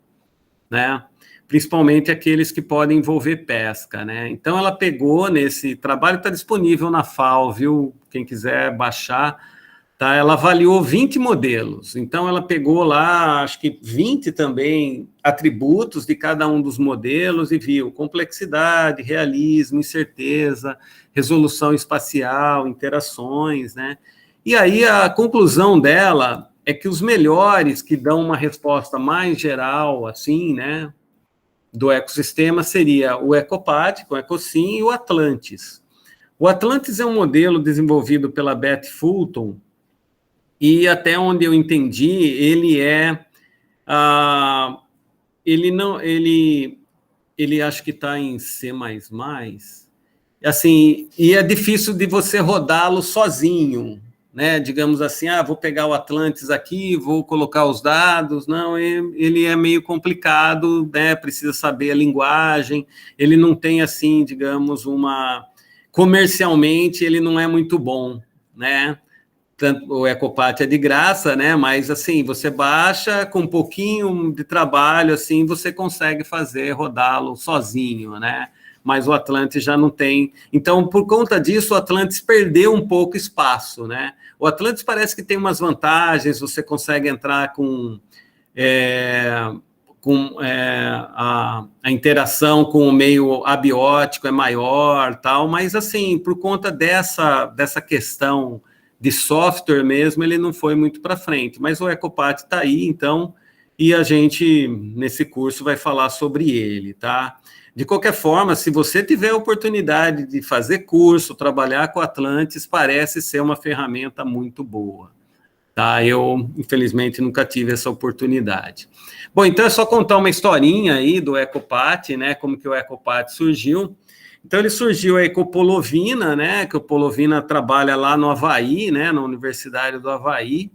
né? Principalmente aqueles que podem envolver pesca, né? Então, ela pegou nesse trabalho, está disponível na FAO, viu? Quem quiser baixar, tá, ela avaliou 20 modelos, então ela pegou lá, acho que 20 também atributos de cada um dos modelos e viu complexidade, realismo, incerteza, resolução espacial, interações, né? E aí a conclusão dela é que os melhores que dão uma resposta mais geral, assim, né, do ecossistema seria o Ecopad, com o Ecosym, e o Atlantis. O Atlantis é um modelo desenvolvido pela Beth Fulton, e até onde eu entendi, ele acho que está em C++, assim, e é difícil de você rodá-lo sozinho, né, digamos assim, vou pegar o Atlantis aqui, vou colocar os dados, não, ele é meio complicado, né, precisa saber a linguagem, ele não tem, assim, digamos, comercialmente, ele não é muito bom, né, o Ecopad é de graça, né? Mas assim, você baixa com um pouquinho de trabalho, assim, você consegue rodá-lo sozinho, né? Mas o Atlantis já não tem. Então, por conta disso, o Atlantis perdeu um pouco espaço, né? O Atlantis parece que tem umas vantagens, você consegue entrar com a interação com o meio abiótico é maior, tal, mas assim, por conta dessa questão de software mesmo, ele não foi muito para frente, mas o Ecopad está aí, então, e a gente, nesse curso, vai falar sobre ele, tá? De qualquer forma, se você tiver a oportunidade de fazer curso, trabalhar com Atlantis, parece ser uma ferramenta muito boa, tá? Eu, infelizmente, nunca tive essa oportunidade. Bom, então é só contar uma historinha aí do Ecopad, né, como que o Ecopad surgiu. Então, ele surgiu aí com o Polovina, né, que o Polovina trabalha lá no Havaí, né, na Universidade do Havaí,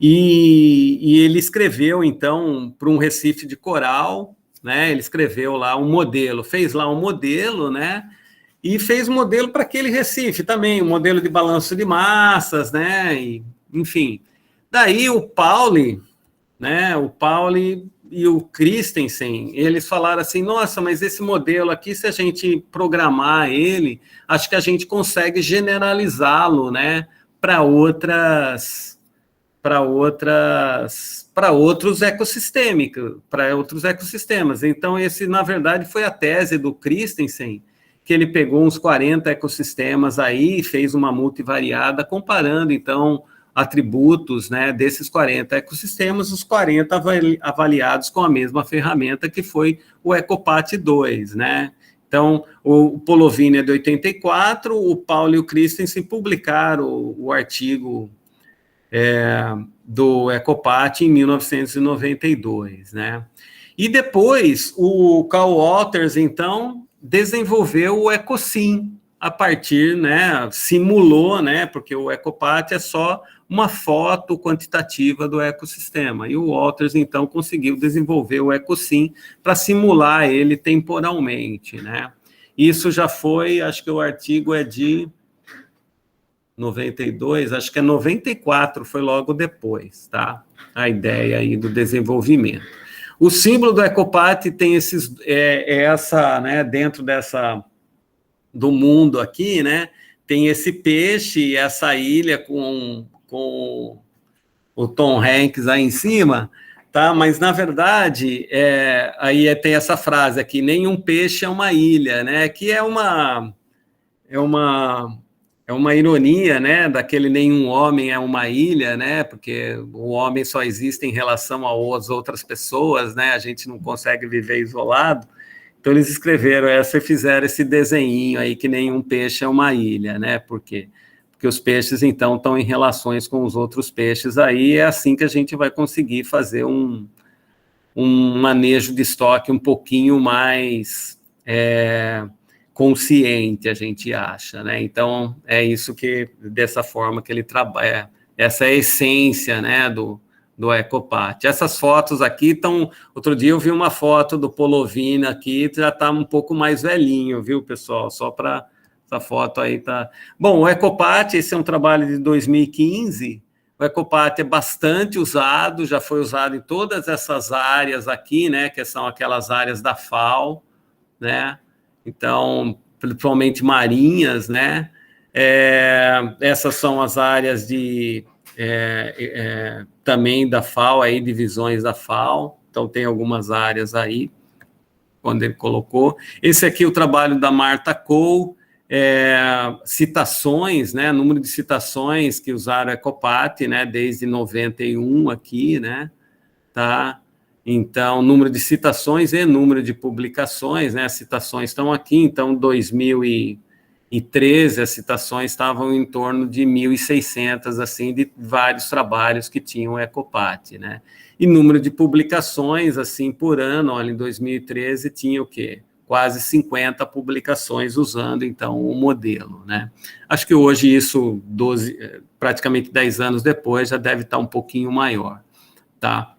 e ele escreveu, então, para um recife de coral, né, ele escreveu lá um modelo, fez lá um modelo, né, e fez um modelo para aquele recife também, um modelo de balanço de massas, né, e, enfim. Daí o Pauli, né, e o Christensen, eles falaram assim, nossa, mas esse modelo aqui, se a gente programar ele, acho que a gente consegue generalizá-lo, né, para outras para outros ecossistemas. Então, esse, na verdade, foi a tese do Christensen, que ele pegou uns 40 ecossistemas aí, fez uma multivariada, comparando, então, atributos, né, desses 40 ecossistemas, os 40 avaliados com a mesma ferramenta, que foi o EcoPath 2, né? Então, o Polovini é de 84, o Paulo e o Christensen publicaram o artigo do EcoPath em 1992, né? E depois, o Carl Walters, então, desenvolveu o EcoSim, a partir, né, simulou, né, porque o EcoPath é só uma foto quantitativa do ecossistema, e o Walters, então, conseguiu desenvolver o EcoSim para simular ele temporalmente, né? Isso já foi, acho que o artigo é de 92, acho que é 94, foi logo depois, tá? A ideia aí do desenvolvimento. O símbolo do EcoPath tem essa, né, dentro do mundo aqui, né, tem esse peixe e essa ilha com o Tom Hanks aí em cima, tá? Mas, na verdade, aí tem essa frase aqui, nenhum peixe é uma ilha, né, que é uma ironia, né, daquele nenhum homem é uma ilha, né, porque o homem só existe em relação às outras pessoas, né, a gente não consegue viver isolado. Então, eles escreveram essa e fizeram esse desenhinho aí, que nenhum peixe é uma ilha, né, por quê? Porque os peixes, então, estão em relações com os outros peixes aí, é assim que a gente vai conseguir fazer um manejo de estoque um pouquinho mais consciente, a gente acha, né? Então, é isso dessa forma que ele trabalha, essa é a essência, né, do EcoPath. Essas fotos aqui estão... Outro dia eu vi uma foto do Polovini aqui, já está um pouco mais velhinho, viu, pessoal? Só para... Essa foto aí tá... Bom, o EcoPath, esse é um trabalho de 2015, o EcoPath é bastante usado, já foi usado em todas essas áreas aqui, né, que são aquelas áreas da FAO, né? Então, principalmente marinhas, né? Essas são as áreas também da FAO, aí, divisões da FAO, então tem algumas áreas aí, quando ele colocou. Esse aqui é o trabalho da Marta Cole, citações, né? Número de citações que usaram EcoPath, né? Desde 91 aqui, né? Tá? Então, número de citações e número de publicações, né? As citações estão aqui, então, 2013, as citações estavam em torno de 1.600, assim, de vários trabalhos que tinham EcoPath, né? E número de publicações, assim, por ano, olha, em 2013 tinha o quê? Quase 50 publicações usando, então, o modelo, né? Acho que hoje isso, praticamente 10 anos depois, já deve estar um pouquinho maior, tá?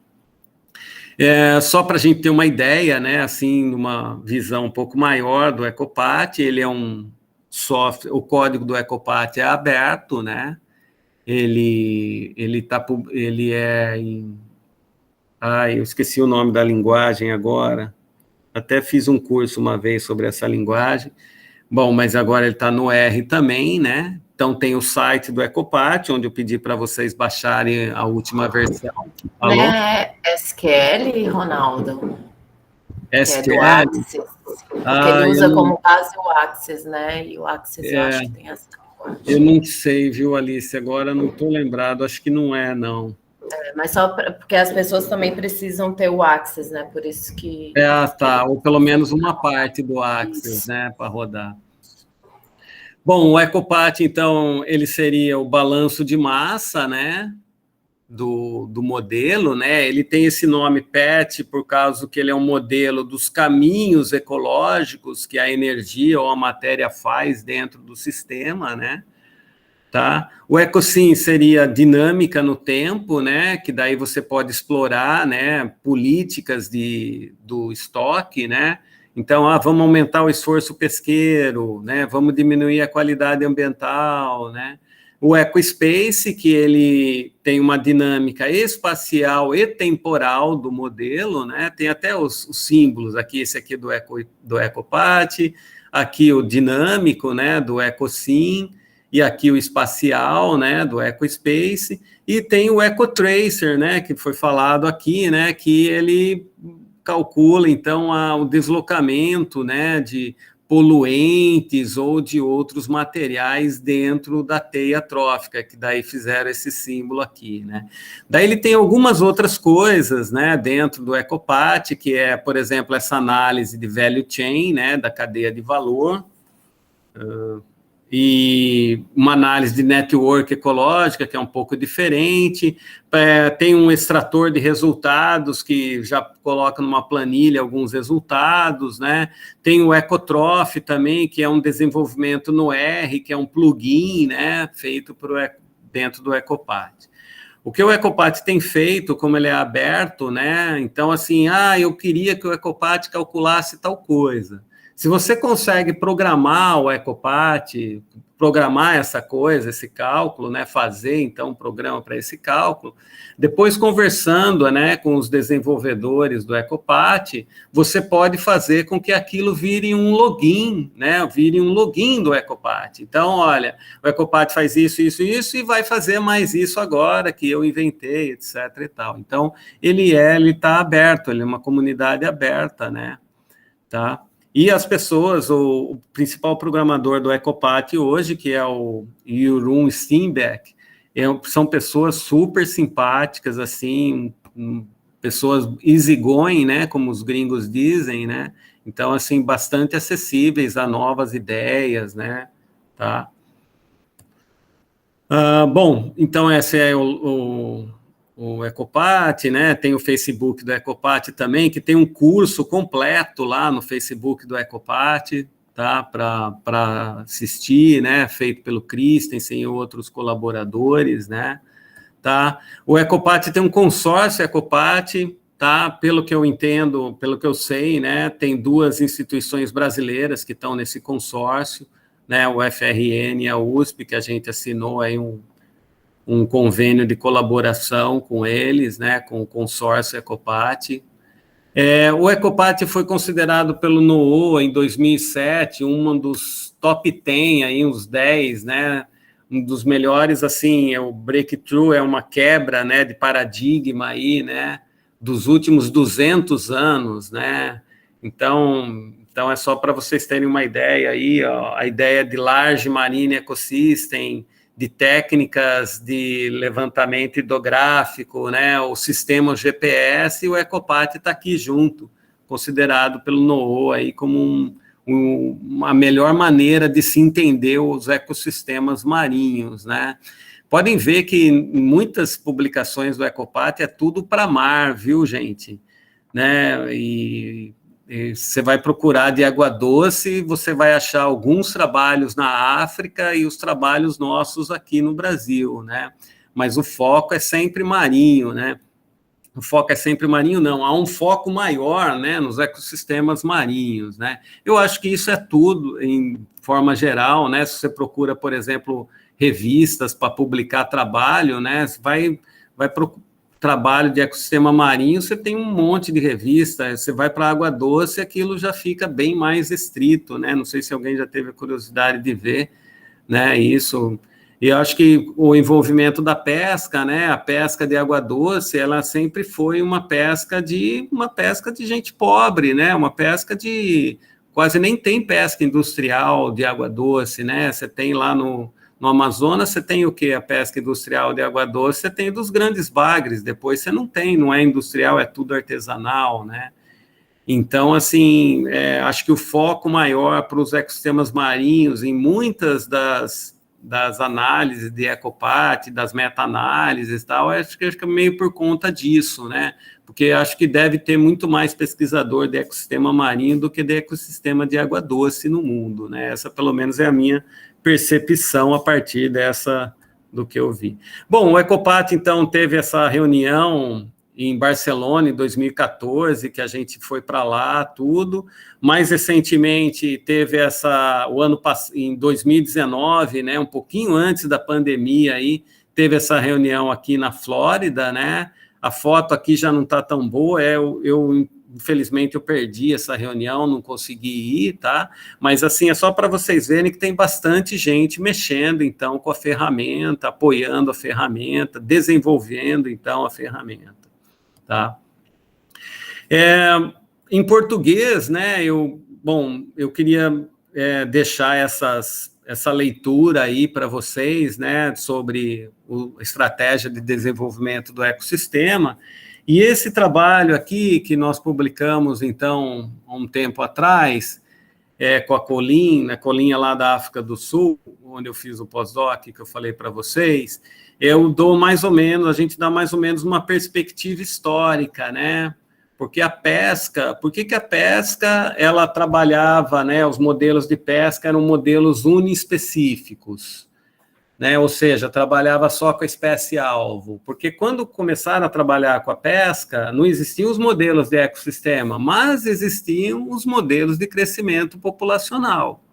Só para a gente ter uma ideia, né, assim, uma visão um pouco maior do EcoPath, ele é um software, o código do EcoPath é aberto, né, ele é em... eu esqueci o nome da linguagem agora, até fiz um curso uma vez sobre essa linguagem. Bom, mas agora ele está no R também, né? Então tem o site do EcoPath, onde eu pedi para vocês baixarem a última versão. Alô? Não é SQL, Ronaldo? SQL? Que é do Axis. Porque ele usa como base o Axis, né? E o Axis eu acho que tem essa linguagem. Eu não sei, viu, Alice? Agora não estou lembrado, acho que não é, não. Mas só porque as pessoas também precisam ter o Axis, né? Por isso que... Tá, ou pelo menos uma parte do Axis, né, para rodar. Bom, o EcoPath, então, ele seria o balanço de massa, né, do modelo, né, ele tem esse nome PET por causa que ele é um modelo dos caminhos ecológicos que a energia ou a matéria faz dentro do sistema, né. Tá? O EcoSim seria dinâmica no tempo, né, que daí você pode explorar, né, políticas do estoque, né, então, vamos aumentar o esforço pesqueiro, né, vamos diminuir a qualidade ambiental, né. O EcoSpace, que ele tem uma dinâmica espacial e temporal do modelo, né, tem até os símbolos aqui, esse aqui do EcoPath, aqui o dinâmico, né, do EcoSim, e aqui o espacial, né, do EcoSpace, e tem o EcoTracer, né, que foi falado aqui, né, que ele calcula, então, o deslocamento, né, de poluentes ou de outros materiais dentro da teia trófica, que daí fizeram esse símbolo aqui, né. Daí ele tem algumas outras coisas, né, dentro do EcoPath, que é, por exemplo, essa análise de value chain, né, da cadeia de valor, e uma análise de network ecológica, que é um pouco diferente, tem um extrator de resultados, que já coloca numa planilha alguns resultados, né, tem o EcoTroph também, que é um desenvolvimento no R, que é um plugin, né, feito dentro do EcoPath. O que o EcoPath tem feito, como ele é aberto, né, então assim, eu queria que o EcoPath calculasse tal coisa. Se você consegue programar o EcoPath, programar essa coisa, esse cálculo, né, fazer, então, um programa para esse cálculo, depois conversando, né, com os desenvolvedores do EcoPath, você pode fazer com que aquilo vire um login, né, vire um login do EcoPath. Então, olha, o EcoPath faz isso, isso, isso, e vai fazer mais isso agora, que eu inventei, etc. e tal. Então, ele está aberto, ele é uma comunidade aberta, né, tá? E as pessoas, o principal programador do EcoPath hoje, que é o Jeroen Steenbeck, são pessoas super simpáticas, assim, pessoas easygoing, né, como os gringos dizem, né, então, assim, bastante acessíveis a novas ideias, né, tá? Bom, então esse é o EcoPath, né, tem o Facebook do EcoPath também, que tem um curso completo lá no Facebook do EcoPath, tá, para assistir, né, feito pelo Christensen e outros colaboradores, né, tá. O EcoPath tem um consórcio EcoPath, tá, pelo que eu entendo, pelo que eu sei, né, tem 2 instituições brasileiras que estão nesse consórcio, né, o FRN e a USP, que a gente assinou aí um convênio de colaboração com eles, né, com o consórcio EcoPath. O EcoPath foi considerado pelo NOOA em 2007 um dos top 10, aí, uns 10, né, um dos melhores, assim, o breakthrough, é uma quebra, né, de paradigma aí, né, dos últimos 200 anos, né, então é só para vocês terem uma ideia aí, ó, a ideia de Large Marine Ecosystem, de técnicas de levantamento hidrográfico, né, o sistema GPS, e o EcoPath está aqui junto, considerado pelo NOOA aí como uma melhor maneira de se entender os ecossistemas marinhos, né. Podem ver que em muitas publicações do EcoPath é tudo para mar, viu, gente? Né, e você vai procurar de água doce, você vai achar alguns trabalhos na África e os trabalhos nossos aqui no Brasil, né? Mas o foco é sempre marinho, né? O foco é sempre marinho, não, há um foco maior, né, nos ecossistemas marinhos, né? Eu acho que isso é tudo, em forma geral, né? Se você procura, por exemplo, revistas para publicar trabalho, né? Você vai procurar trabalho de ecossistema marinho, você tem um monte de revista, você vai para água doce, aquilo já fica bem mais estrito, né? Não sei se alguém já teve a curiosidade de ver, né, isso. E eu acho que o envolvimento da pesca, né, a pesca de água doce, ela sempre foi uma pesca de gente pobre, né, uma pesca de quase nem tem pesca industrial de água doce, né? Você tem lá no Amazonas, você tem o quê? A pesca industrial de água doce, você tem dos grandes bagres, depois você não tem, não é industrial, é tudo artesanal, né? Então, assim, acho que o foco maior para os ecossistemas marinhos, em muitas das análises de EcoPath, das meta-análises e tal, acho que é meio por conta disso, né? Porque acho que deve ter muito mais pesquisador de ecossistema marinho do que de ecossistema de água doce no mundo, né? Essa, pelo menos, é a minha percepção a partir do que eu vi. Bom, o EcoPath, então, teve essa reunião em Barcelona, em 2014, que a gente foi para lá, tudo. Mais recentemente, teve em 2019, né, um pouquinho antes da pandemia, aí, teve essa reunião aqui na Flórida, né? A foto aqui já não está tão boa, eu infelizmente eu perdi essa reunião, não consegui ir, tá? Mas, assim, é só para vocês verem que tem bastante gente mexendo, então, com a ferramenta, apoiando a ferramenta, desenvolvendo, então, a ferramenta, tá? Em português, né, eu queria deixar essa leitura aí para vocês, né, sobre a estratégia de desenvolvimento do ecossistema, e esse trabalho aqui que nós publicamos, então, há um tempo atrás, com a Colin, né, Colin é lá da África do Sul, onde eu fiz o pós-doc que eu falei para vocês, a gente dá mais ou menos uma perspectiva histórica, né, porque a pesca, por que a pesca, ela trabalhava, né, os modelos de pesca eram modelos uniespecíficos, né, ou seja, trabalhava só com a espécie-alvo, porque quando começaram a trabalhar com a pesca, não existiam os modelos de ecossistema, mas existiam os modelos de crescimento populacional,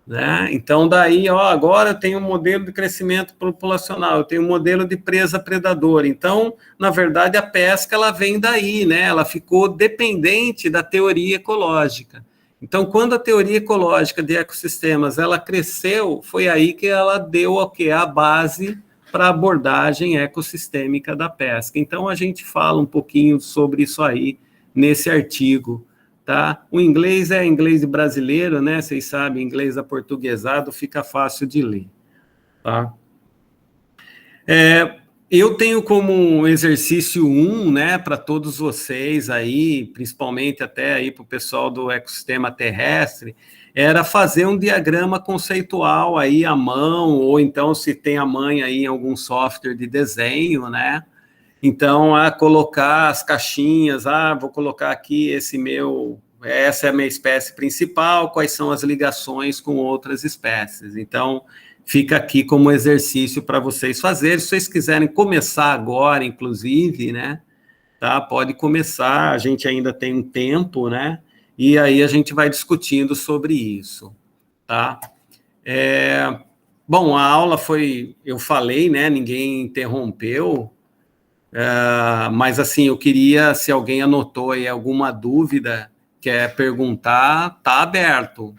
né? Então, daí, agora eu tenho um modelo de crescimento populacional, eu tenho um modelo de presa-predador. Então, na verdade, a pesca, ela vem daí, né? Ela ficou dependente da teoria ecológica. Então, quando a teoria ecológica de ecossistemas, ela cresceu, foi aí que ela deu a base para a abordagem ecossistêmica da pesca. Então, a gente fala um pouquinho sobre isso aí nesse artigo, tá? O inglês é inglês brasileiro, né? Vocês sabem, inglês aportuguesado fica fácil de ler, tá? Eu tenho como exercício 1, né, para todos vocês aí, principalmente até aí para o pessoal do ecossistema terrestre, era fazer um diagrama conceitual aí à mão, ou então se tem a mãe aí em algum software de desenho, né? Então, colocar as caixinhas, vou colocar aqui essa é a minha espécie principal, quais são as ligações com outras espécies. Então, fica aqui como exercício para vocês fazerem. Se vocês quiserem começar agora, inclusive, né, tá? Pode começar, a gente ainda tem um tempo, né? E aí a gente vai discutindo sobre isso, tá? Bom, a aula eu falei, né, ninguém interrompeu, mas, assim, eu queria, se alguém anotou aí alguma dúvida, quer perguntar, está aberto,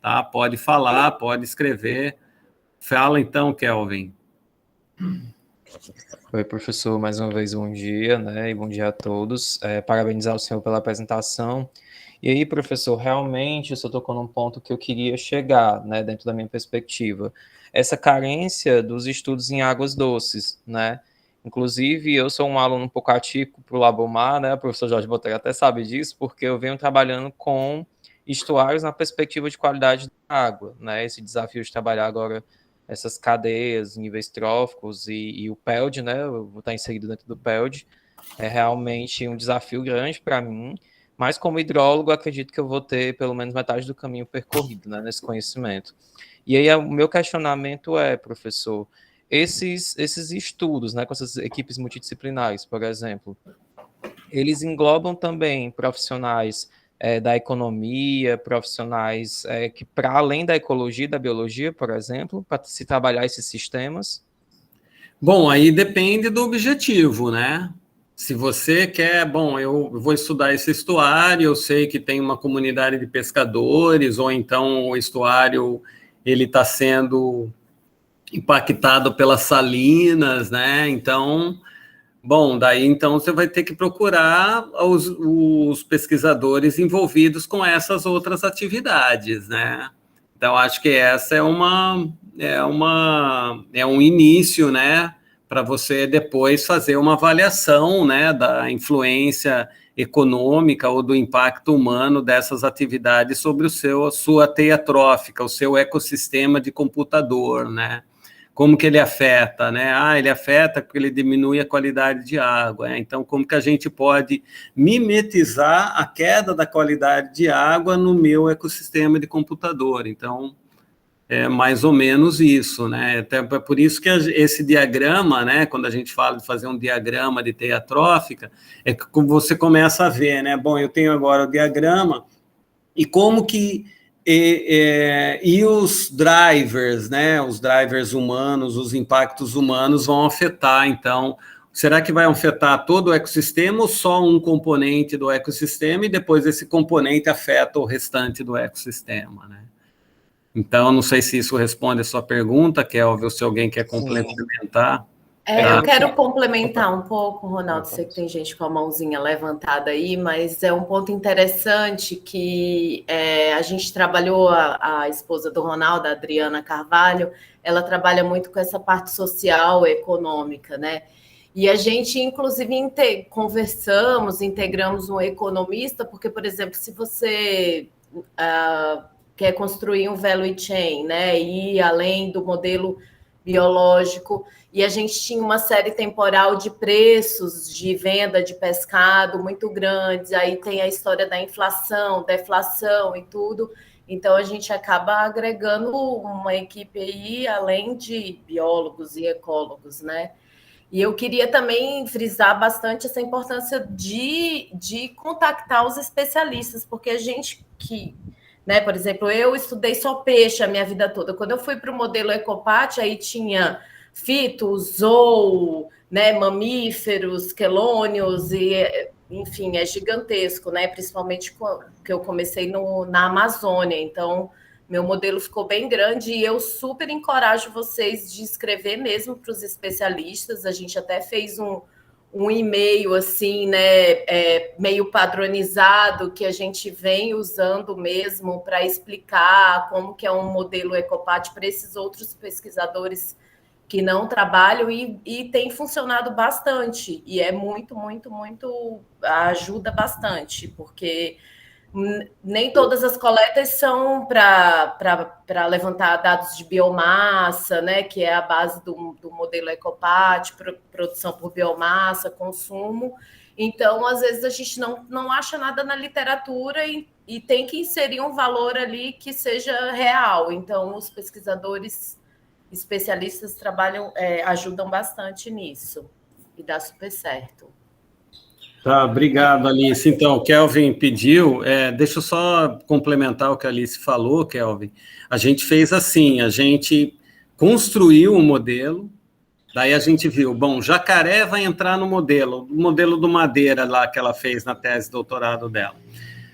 tá? Pode falar, pode escrever. Fala então, Kelvin. Oi, professor, mais uma vez bom dia, né, e bom dia a todos. Parabenizar o senhor pela apresentação. E aí, professor, realmente o senhor tocou num ponto que eu queria chegar, né, dentro da minha perspectiva. Essa carência dos estudos em águas doces, né? Inclusive, eu sou um aluno um pouco atípico para o Labomar, né? O professor Jorge Botelho até sabe disso, porque eu venho trabalhando com estuários na perspectiva de qualidade da água, né? Esse desafio de trabalhar agora essas cadeias, níveis tróficos e o PELD, né? Eu vou estar inserido dentro do PELD. É realmente um desafio grande para mim, mas como hidrólogo, acredito que eu vou ter pelo menos metade do caminho percorrido, né, nesse conhecimento. E aí, o meu questionamento professor, esses estudos, né, com essas equipes multidisciplinares, por exemplo, eles englobam também profissionais da economia, profissionais que, para além da ecologia e da biologia, por exemplo, para se trabalhar esses sistemas? Bom, aí depende do objetivo, né? Se você quer, eu vou estudar esse estuário, eu sei que tem uma comunidade de pescadores, ou então o estuário ele está sendo impactado pelas salinas, né? Então, daí então você vai ter que procurar os pesquisadores envolvidos com essas outras atividades, né? Então, acho que essa é um início, né, para você depois fazer uma avaliação, né, da influência econômica ou do impacto humano dessas atividades sobre a sua teia trófica, o seu ecossistema de computador, né? Como que ele afeta, né? Ele afeta porque ele diminui a qualidade de água, né? Então, como que a gente pode mimetizar a queda da qualidade de água no meu ecossistema de computador? Então, é mais ou menos isso, né? Até por isso que esse diagrama, né? Quando a gente fala de fazer um diagrama de teia trófica, é que você começa a ver, né? Eu tenho agora o diagrama e como que e os drivers, né? Os drivers humanos, os impactos humanos vão afetar, então, será que vai afetar todo o ecossistema ou só um componente do ecossistema e depois esse componente afeta o restante do ecossistema, né? Então, não sei se isso responde a sua pergunta, Kelvin, ou se alguém quer complementar. Eu quero complementar um pouco, Ronaldo, sei que tem gente com a mãozinha levantada aí, mas é um ponto interessante que a gente trabalhou, a esposa do Ronaldo, a Adriana Carvalho, ela trabalha muito com essa parte social, econômica, né? E a gente, inclusive, integramos um economista, porque, por exemplo, se você quer construir um value chain, né, e ir além do modelo biológico, e a gente tinha uma série temporal de preços de venda de pescado muito grandes, aí tem a história da inflação, deflação e tudo, então a gente acaba agregando uma equipe aí, além de biólogos e ecólogos, né? E eu queria também frisar bastante essa importância de contactar os especialistas, porque a gente que, né, por exemplo, eu estudei só peixe a minha vida toda. Quando eu fui para o modelo Ecopat, aí tinha fitos, zoo, né, mamíferos, quelônios, e, enfim, é gigantesco, né? Principalmente que eu comecei na Amazônia, então meu modelo ficou bem grande e eu super encorajo vocês de escrever mesmo para os especialistas. A gente até fez um e-mail assim, né, meio padronizado, que a gente vem usando mesmo para explicar como que é um modelo Ecopat para esses outros pesquisadores que não trabalham e tem funcionado bastante. E é muito, muito, muito, ajuda bastante, porque nem todas as coletas são para levantar dados de biomassa, né, que é a base do modelo Ecopat, produção por biomassa, consumo. Então, às vezes, a gente não acha nada na literatura e tem que inserir um valor ali que seja real. Então, os pesquisadores especialistas ajudam bastante nisso e dá super certo. Tá, obrigado, Alice. Então, o Kelvin pediu, deixa eu só complementar o que a Alice falou, Kelvin. A gente fez assim, a gente construiu um modelo, daí a gente viu, bom, jacaré vai entrar no modelo do Madeira lá que ela fez na tese de doutorado dela.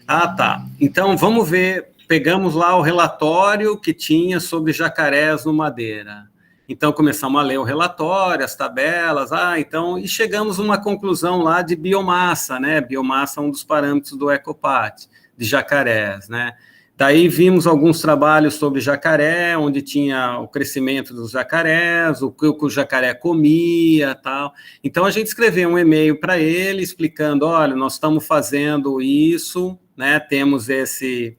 Ah, tá. Então, vamos ver, pegamos lá o relatório que tinha sobre jacarés no Madeira. Então, começamos a ler o relatório, as tabelas, então, e chegamos a uma conclusão lá de biomassa, né? Biomassa é um dos parâmetros do Ecopat, de jacarés, né? Daí vimos alguns trabalhos sobre jacaré, onde tinha o crescimento dos jacarés, o que o jacaré comia, tal. Então, a gente escreveu um e-mail para ele, explicando, olha, nós estamos fazendo isso, né? Temos esse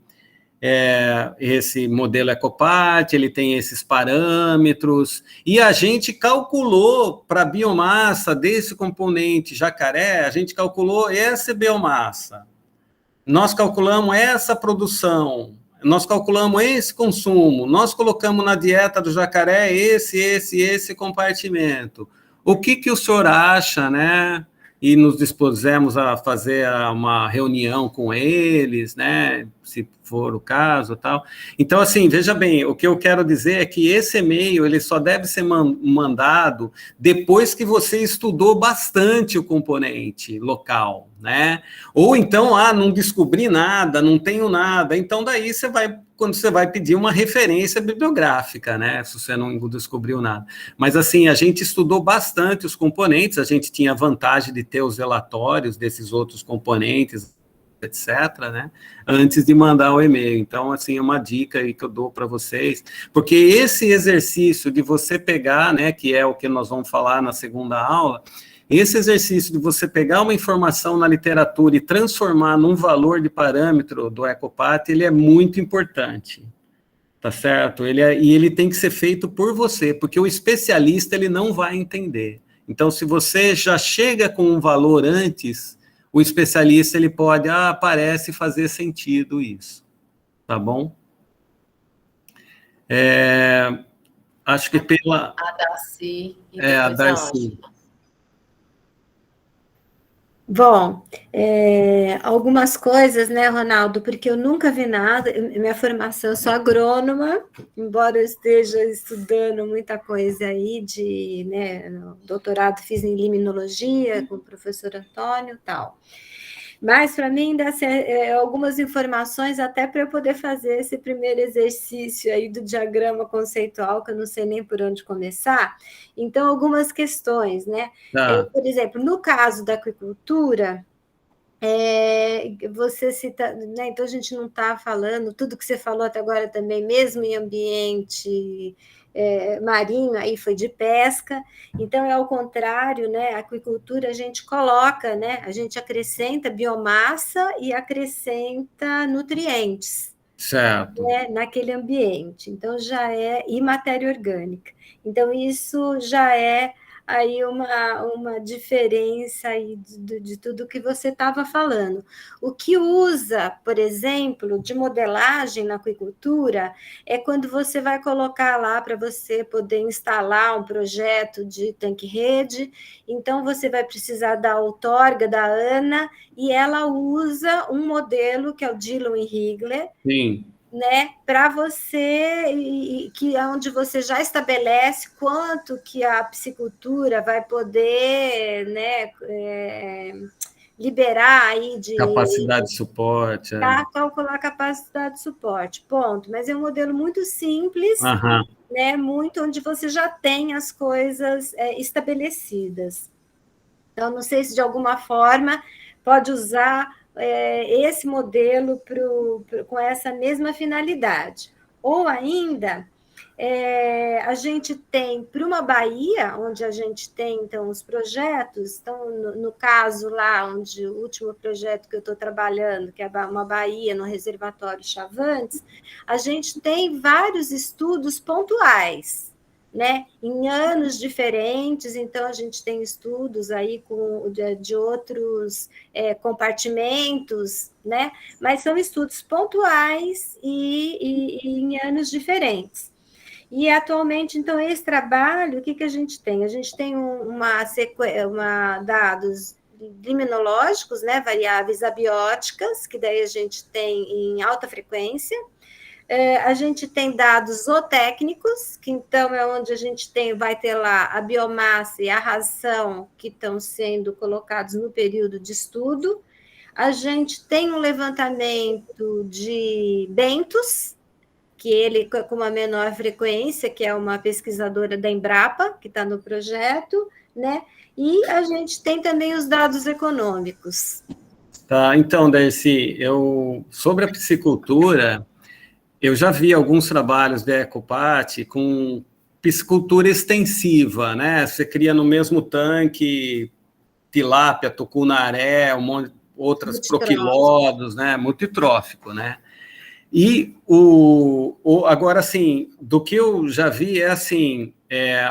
modelo Ecopat, ele tem esses parâmetros, e a gente calculou para a biomassa desse componente jacaré, a gente calculou essa biomassa, nós calculamos essa produção, nós calculamos esse consumo, nós colocamos na dieta do jacaré esse compartimento. O que o senhor acha, né? E nos dispusemos a fazer uma reunião com eles, né, se for o caso, tal. Então, assim, veja bem, o que eu quero dizer é que esse e-mail, ele só deve ser mandado depois que você estudou bastante o componente local, né? Ou então, não descobri nada, não tenho nada, então daí quando você vai pedir uma referência bibliográfica, né, se você não descobriu nada. Mas, assim, a gente estudou bastante os componentes, a gente tinha a vantagem de ter os relatórios desses outros componentes, etc., né, antes de mandar o e-mail. Então, assim, é uma dica aí que eu dou para vocês, porque esse exercício de você pegar, né, que é o que nós vamos falar na segunda aula, esse exercício de você pegar uma informação na literatura e transformar num valor de parâmetro do Ecopat, ele é muito importante, tá certo? Ele tem que ser feito por você, porque o especialista, ele não vai entender. Então, se você já chega com um valor antes, o especialista, ele pode, parece fazer sentido isso, tá bom? Acho que pela... A Darcy e a depois Darcy. Bom, algumas coisas, né, Ronaldo, porque eu nunca vi nada, minha formação, eu sou agrônoma, embora eu esteja estudando muita coisa aí né, doutorado fiz em limnologia com o professor Antônio e tal. Mas, para mim, ainda algumas informações até para eu poder fazer esse primeiro exercício aí do diagrama conceitual, que eu não sei nem por onde começar. Então, algumas questões, né? Tá. Por exemplo, no caso da aquicultura, você cita, né? Então a gente não está falando, tudo que você falou até agora também, mesmo em ambiente marinho, aí foi de pesca, então é ao contrário, né? A aquicultura a gente coloca, né? A gente acrescenta biomassa e acrescenta nutrientes. Certo. Né, naquele ambiente, então já e matéria orgânica. Então, isso já é aí uma diferença aí de tudo que você estava falando. O que usa, por exemplo, de modelagem na aquicultura é quando você vai colocar lá para você poder instalar um projeto de tanque-rede, então você vai precisar da outorga da ANA, e ela usa um modelo que é o Dillon e Higler, Sim. né, para você, que é onde você já estabelece quanto que a piscicultura vai poder, né, liberar aí de Capacidade de suporte. para calcular a capacidade de suporte, ponto. Mas é um modelo muito simples, né, muito onde você já tem as coisas estabelecidas. Então, não sei se de alguma forma pode usar esse modelo com essa mesma finalidade. Ou ainda, a gente tem para uma baía, onde a gente tem, então, os projetos, então, no caso lá, onde o último projeto que eu estou trabalhando, que é uma baía no reservatório Chavantes, a gente tem vários estudos pontuais, né, em anos diferentes, então a gente tem estudos aí de outros compartimentos, né, mas são estudos pontuais e em anos diferentes. E atualmente, então, esse trabalho, o que a gente tem? A gente tem dados limnologicos, né, variáveis abióticas, que daí a gente tem em alta frequência. A gente tem dados zootécnicos, que então é onde a gente vai ter lá a biomassa e a ração que estão sendo colocados no período de estudo. A gente tem um levantamento de bentos, que ele com uma menor frequência, que é uma pesquisadora da Embrapa, que está no projeto, né? E a gente tem também os dados econômicos. Tá, então, Darcy, sobre a piscicultura, eu já vi alguns trabalhos da Ecopat com piscicultura extensiva, né? Você cria no mesmo tanque tilápia, tucunaré, outras proquilódos, né? Multitrófico, né? E agora, assim, do que eu já vi a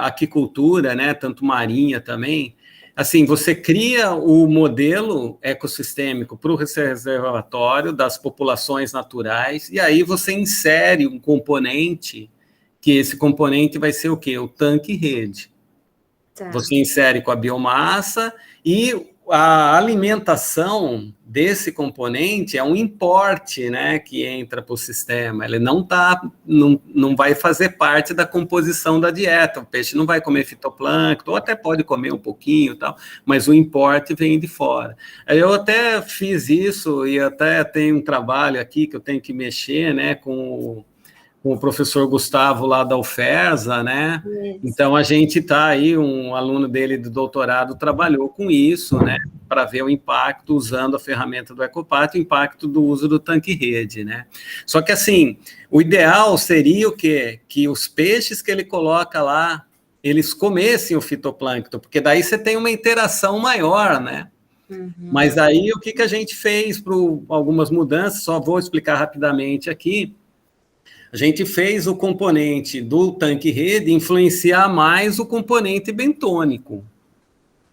aquicultura, né? Tanto marinha também. Assim, você cria o modelo ecossistêmico para o reservatório das populações naturais, e aí você insere um componente, que esse componente vai ser o quê? O tanque-rede. Tá. Você insere com a biomassa, e a alimentação desse componente é um importe, né, que entra para o sistema. Ele não vai fazer parte da composição da dieta. O peixe não vai comer fitoplâncton, ou até pode comer um pouquinho, tal, mas o importe vem de fora. Eu até fiz isso, e até tem um trabalho aqui que eu tenho que mexer, né, com o professor Gustavo lá da UFERSA, né? Isso. Então, a gente está aí, um aluno dele do doutorado trabalhou com isso, né? Para ver o impacto, usando a ferramenta do Ecopat, o impacto do uso do tanque-rede, né? Só que, assim, o ideal seria o quê? Que os peixes que ele coloca lá, eles comessem o fitoplâncton, porque daí você tem uma interação maior, né? Uhum. Mas aí, o que a gente fez para algumas mudanças, só vou explicar rapidamente aqui. A gente fez o componente do tanque-rede influenciar mais o componente bentônico,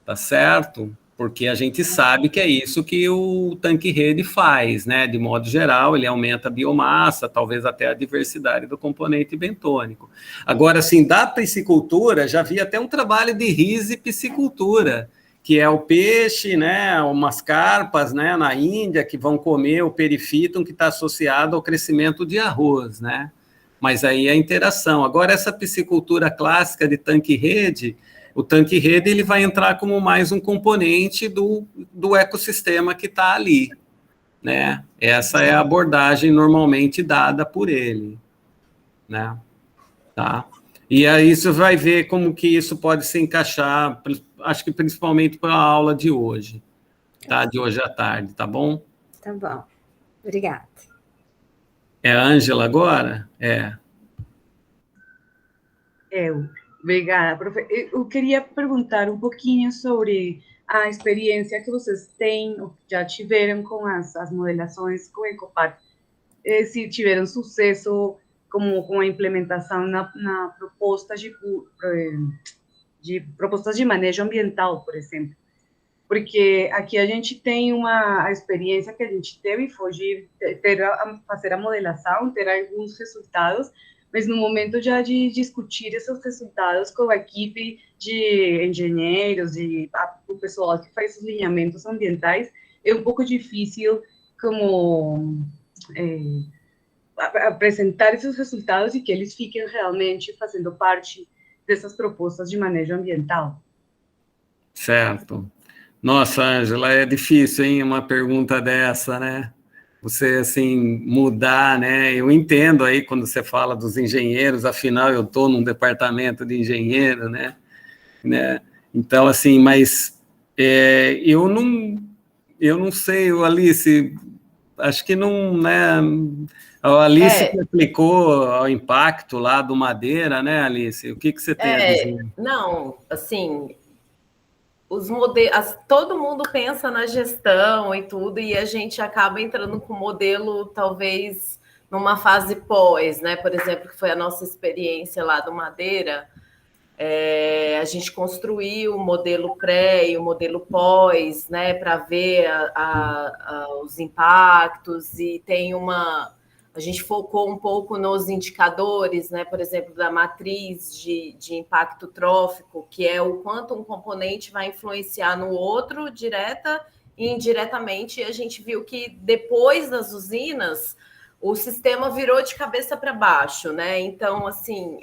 tá certo? Porque a gente sabe que é isso que o tanque-rede faz, né? De modo geral, ele aumenta a biomassa, talvez até a diversidade do componente bentônico. Agora, assim, da piscicultura, já vi até um trabalho de risopiscicultura, que é o peixe, né, umas carpas, né, na Índia, que vão comer o perifíton que está associado ao crescimento de arroz, né? Mas aí é a interação. Agora, essa piscicultura clássica de tanque-rede, o tanque-rede ele vai entrar como mais um componente do ecossistema que está ali, né? Essa é a abordagem normalmente dada por ele, né? Tá? E aí você vai ver como que isso pode se encaixar, acho que principalmente para a aula de hoje, tá? De hoje à tarde, tá bom? Tá bom. Obrigada. É a Ângela agora? É. Obrigada, profe. Eu queria perguntar um pouquinho sobre a experiência que vocês têm, ou já tiveram com as modelações com Ecopark, se tiveram sucesso como com a implementação na propostas propostas de manejo ambiental, por exemplo. Porque aqui a gente tem a experiência que a gente teve foi de fazer a modelação, ter alguns resultados, mas no momento já de discutir esses resultados com a equipe de engenheiros e o pessoal que faz os alinhamentos ambientais, é um pouco difícil como apresentar esses resultados e que eles fiquem realmente fazendo parte dessas propostas de manejo ambiental. Certo. Nossa, Ângela, é difícil, hein, uma pergunta dessa, né? Você, assim, mudar, né? Eu entendo aí quando você fala dos engenheiros, afinal, eu estou num departamento de engenheiro, né? Então, assim, mas eu não sei, Alice, acho que não, né? A Alice que aplicou ao impacto lá do Madeira, né, Alice? O que você tem a dizer? Não, assim, os modelos, todo mundo pensa na gestão e tudo, e a gente acaba entrando com o modelo, talvez, numa fase pós, né? Por exemplo, que foi a nossa experiência lá do Madeira. A gente construiu o modelo pré e o modelo pós, né, para ver os impactos, e tem a gente focou um pouco nos indicadores, né, por exemplo, da matriz de impacto trófico, que é o quanto um componente vai influenciar no outro, direta e indiretamente, e a gente viu que depois das usinas, o sistema virou de cabeça para baixo, né, então, assim,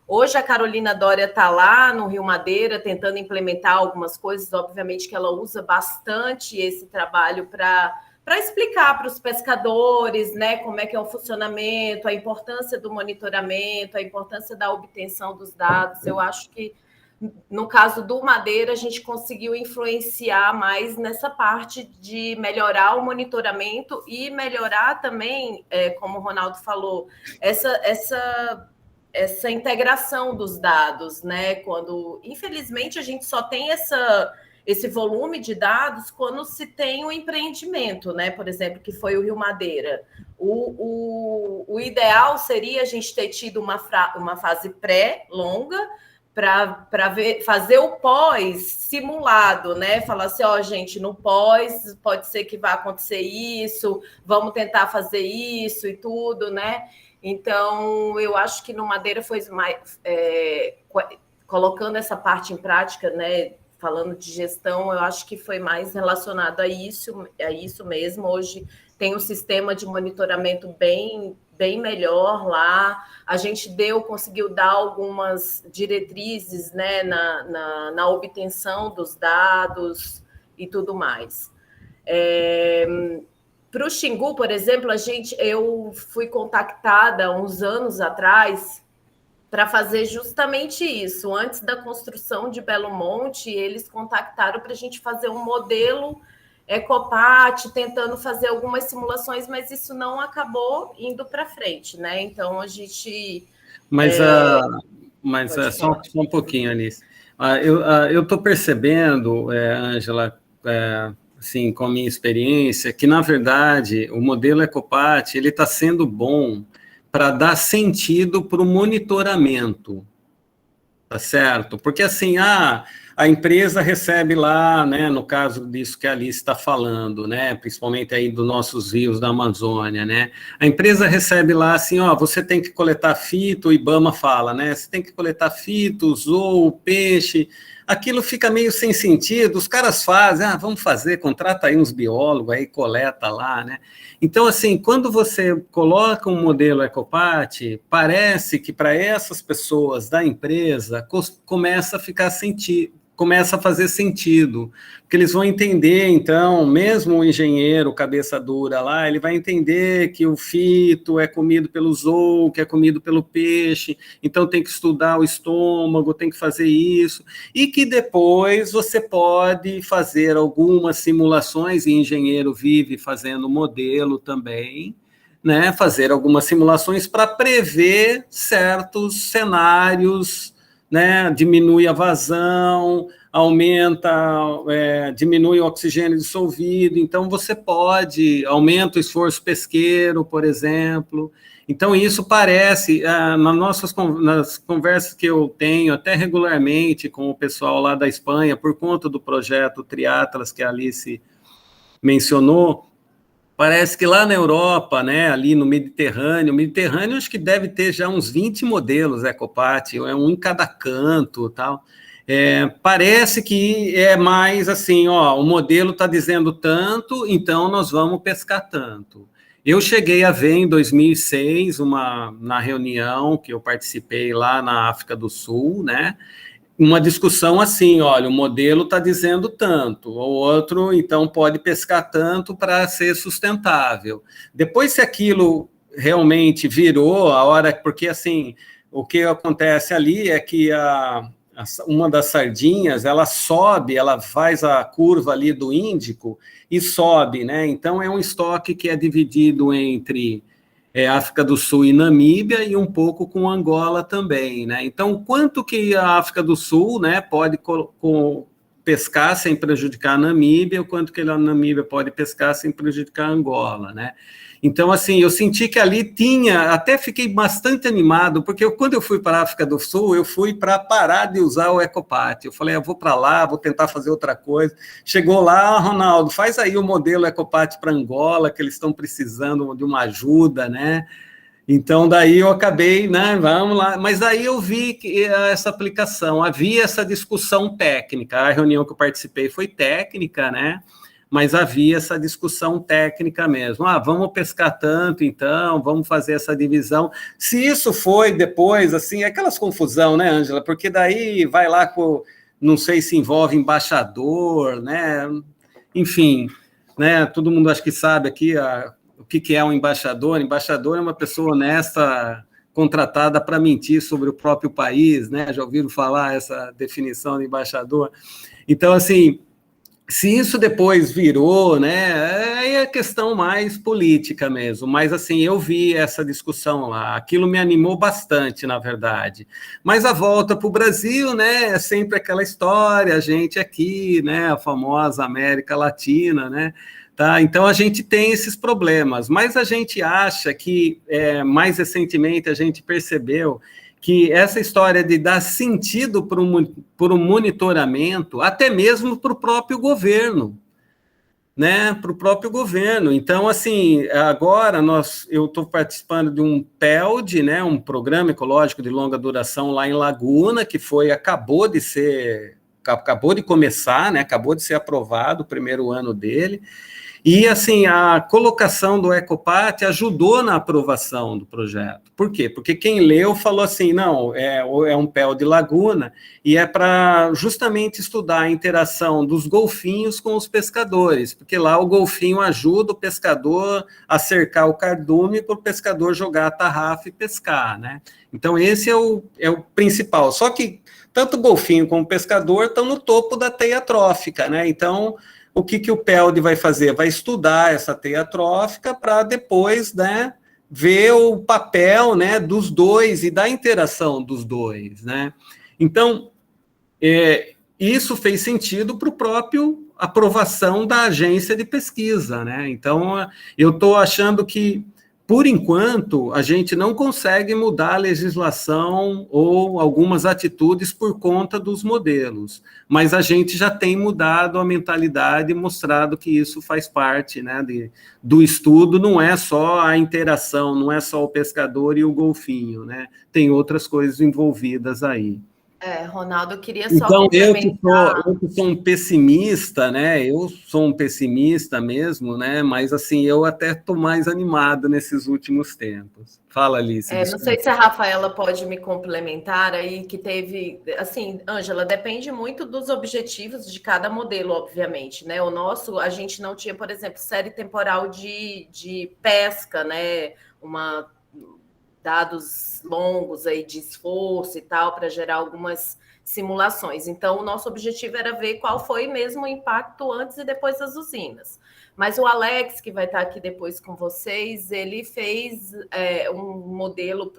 hoje a Carolina Dória está lá no Rio Madeira tentando implementar algumas coisas, obviamente que ela usa bastante esse trabalho para explicar para os pescadores, né, como é que é o funcionamento, a importância do monitoramento, a importância da obtenção dos dados. Eu acho que, no caso do Madeira, a gente conseguiu influenciar mais nessa parte de melhorar o monitoramento e melhorar também, como o Ronaldo falou, essa integração dos dados, né? Quando, infelizmente, a gente só tem esse volume de dados quando se tem um empreendimento, né? Por exemplo, que foi o Rio Madeira. O ideal seria a gente ter tido uma fase pré-longa para fazer o pós simulado, né? Falar assim, gente, no pós pode ser que vá acontecer isso, vamos tentar fazer isso e tudo, né? Então, eu acho que no Madeira foi mais colocando essa parte em prática, né? Falando de gestão, eu acho que foi mais relacionado a isso mesmo. Hoje tem um sistema de monitoramento bem melhor lá. A gente conseguiu dar algumas diretrizes, né, na obtenção dos dados e tudo mais. Para o Xingu, por exemplo, eu fui contactada uns anos atrás para fazer justamente isso. Antes da construção de Belo Monte, eles contactaram para a gente fazer um modelo Ecopat, tentando fazer algumas simulações, mas isso não acabou indo para frente, né? Então, a gente... Mas só um pouquinho, Alice. Eu estou percebendo, Ângela, assim, com a minha experiência, que, na verdade, o modelo Ecopat ele está sendo bom para dar sentido para o monitoramento, tá certo? Porque, assim, a empresa recebe lá, né, no caso disso que a Alice está falando, né, principalmente aí dos nossos rios da Amazônia, né, a empresa recebe lá, assim, você tem que coletar fito, o IBAMA fala, né, você tem que coletar fito, zoou, peixe, aquilo fica meio sem sentido, os caras fazem, vamos fazer, contrata aí uns biólogos, aí coleta lá, né? Então, assim, quando você coloca um modelo Ecopat, parece que para essas pessoas da empresa começa a fazer sentido, porque eles vão entender, então, mesmo o engenheiro cabeça dura lá, ele vai entender que o fito é comido pelo zou, que é comido pelo peixe, então tem que estudar o estômago, tem que fazer isso, e que depois você pode fazer algumas simulações, e engenheiro vive fazendo modelo também, né, fazer algumas simulações para prever certos cenários, né, diminui a vazão, diminui o oxigênio dissolvido, então você aumenta o esforço pesqueiro, por exemplo. Então, isso parece, nas conversas que eu tenho, até regularmente, com o pessoal lá da Espanha, por conta do projeto Triatlas, que a Alice mencionou, parece que lá na Europa, né, ali no Mediterrâneo, acho que deve ter já uns 20 modelos Ecopat, um em cada canto, tal. Parece que é mais assim, o modelo está dizendo tanto, então nós vamos pescar tanto. Eu cheguei a ver em 2006, na reunião que eu participei lá na África do Sul, né, uma discussão assim, olha, o modelo está dizendo tanto, o outro, então, pode pescar tanto para ser sustentável. Depois, se aquilo realmente virou porque, assim, o que acontece ali é que uma das sardinhas, ela sobe, ela faz a curva ali do Índico e sobe, né? Então, é um estoque que é dividido entre África do Sul e Namíbia, e um pouco com Angola também, né? Então, quanto que a África do Sul, né, pode pescar sem prejudicar a Namíbia, o quanto que a Namíbia pode pescar sem prejudicar a Angola, né? Então, assim, eu senti que ali até fiquei bastante animado, porque quando eu fui para a África do Sul, eu fui para parar de usar o Ecopat. Eu falei, eu vou para lá, vou tentar fazer outra coisa. Chegou lá, Ronaldo, faz aí o modelo Ecopat para Angola, que eles estão precisando de uma ajuda, né? Então, daí eu acabei, né, vamos lá, mas daí eu vi que essa aplicação, havia essa discussão técnica, a reunião que eu participei foi técnica, né, mas havia essa discussão técnica mesmo, vamos pescar tanto, então, vamos fazer essa divisão. Se isso foi depois, assim, aquelas confusão, né, Ângela, porque daí vai lá não sei se envolve embaixador, né, enfim, né, todo mundo acho que sabe aqui o que é um embaixador. Embaixador é uma pessoa honesta, contratada para mentir sobre o próprio país, né? Já ouviram falar essa definição de embaixador? Então, assim, se isso depois virou, né, aí é questão mais política mesmo, mas assim, eu vi essa discussão lá, aquilo me animou bastante, na verdade. Mas a volta para o Brasil, né, é sempre aquela história, a gente aqui, né, a famosa América Latina, né, tá? Então a gente tem esses problemas, mas a gente acha que, mais recentemente, a gente percebeu que essa história de dar sentido para um monitoramento, até mesmo para o próprio governo, né? Para o próprio governo. Então, assim, agora eu estou participando de um PELD, né? Um Programa Ecológico de Longa Duração lá em Laguna, que acabou de começar, né? Acabou de ser aprovado o primeiro ano dele. E, assim, a colocação do Ecopat ajudou na aprovação do projeto. Por quê? Porque quem leu falou assim, não, é um PEL de Laguna, e é para justamente estudar a interação dos golfinhos com os pescadores, porque lá o golfinho ajuda o pescador a cercar o cardume para o pescador jogar a tarrafa e pescar, né? Então, esse é o principal. Só que tanto o golfinho como o pescador estão no topo da teia trófica, né? Então, o que o PELD vai fazer? Vai estudar essa teia trófica para depois, né, ver o papel, né, dos dois e da interação dos dois, né? Então, isso fez sentido para o próprio aprovação da agência de pesquisa, né? Então, eu estou achando que, por enquanto, a gente não consegue mudar a legislação ou algumas atitudes por conta dos modelos, mas a gente já tem mudado a mentalidade e mostrado que isso faz parte, né, do estudo, não é só a interação, não é só o pescador e o golfinho, né? Tem outras coisas envolvidas aí. Ronaldo, eu queria só então, complementar. Eu que sou um pessimista, né? Eu sou um pessimista mesmo, né? Mas, assim, eu até estou mais animado nesses últimos tempos. Fala, Alice. Não sei se a Rafaela pode me complementar aí, que teve... Assim, Ângela, depende muito dos objetivos de cada modelo, obviamente, né? O nosso, a gente não tinha, por exemplo, série temporal de pesca, né? Dados longos aí de esforço e tal, para gerar algumas simulações. Então, o nosso objetivo era ver qual foi mesmo o impacto antes e depois das usinas. Mas o Alex, que vai estar aqui depois com vocês, ele fez um modelo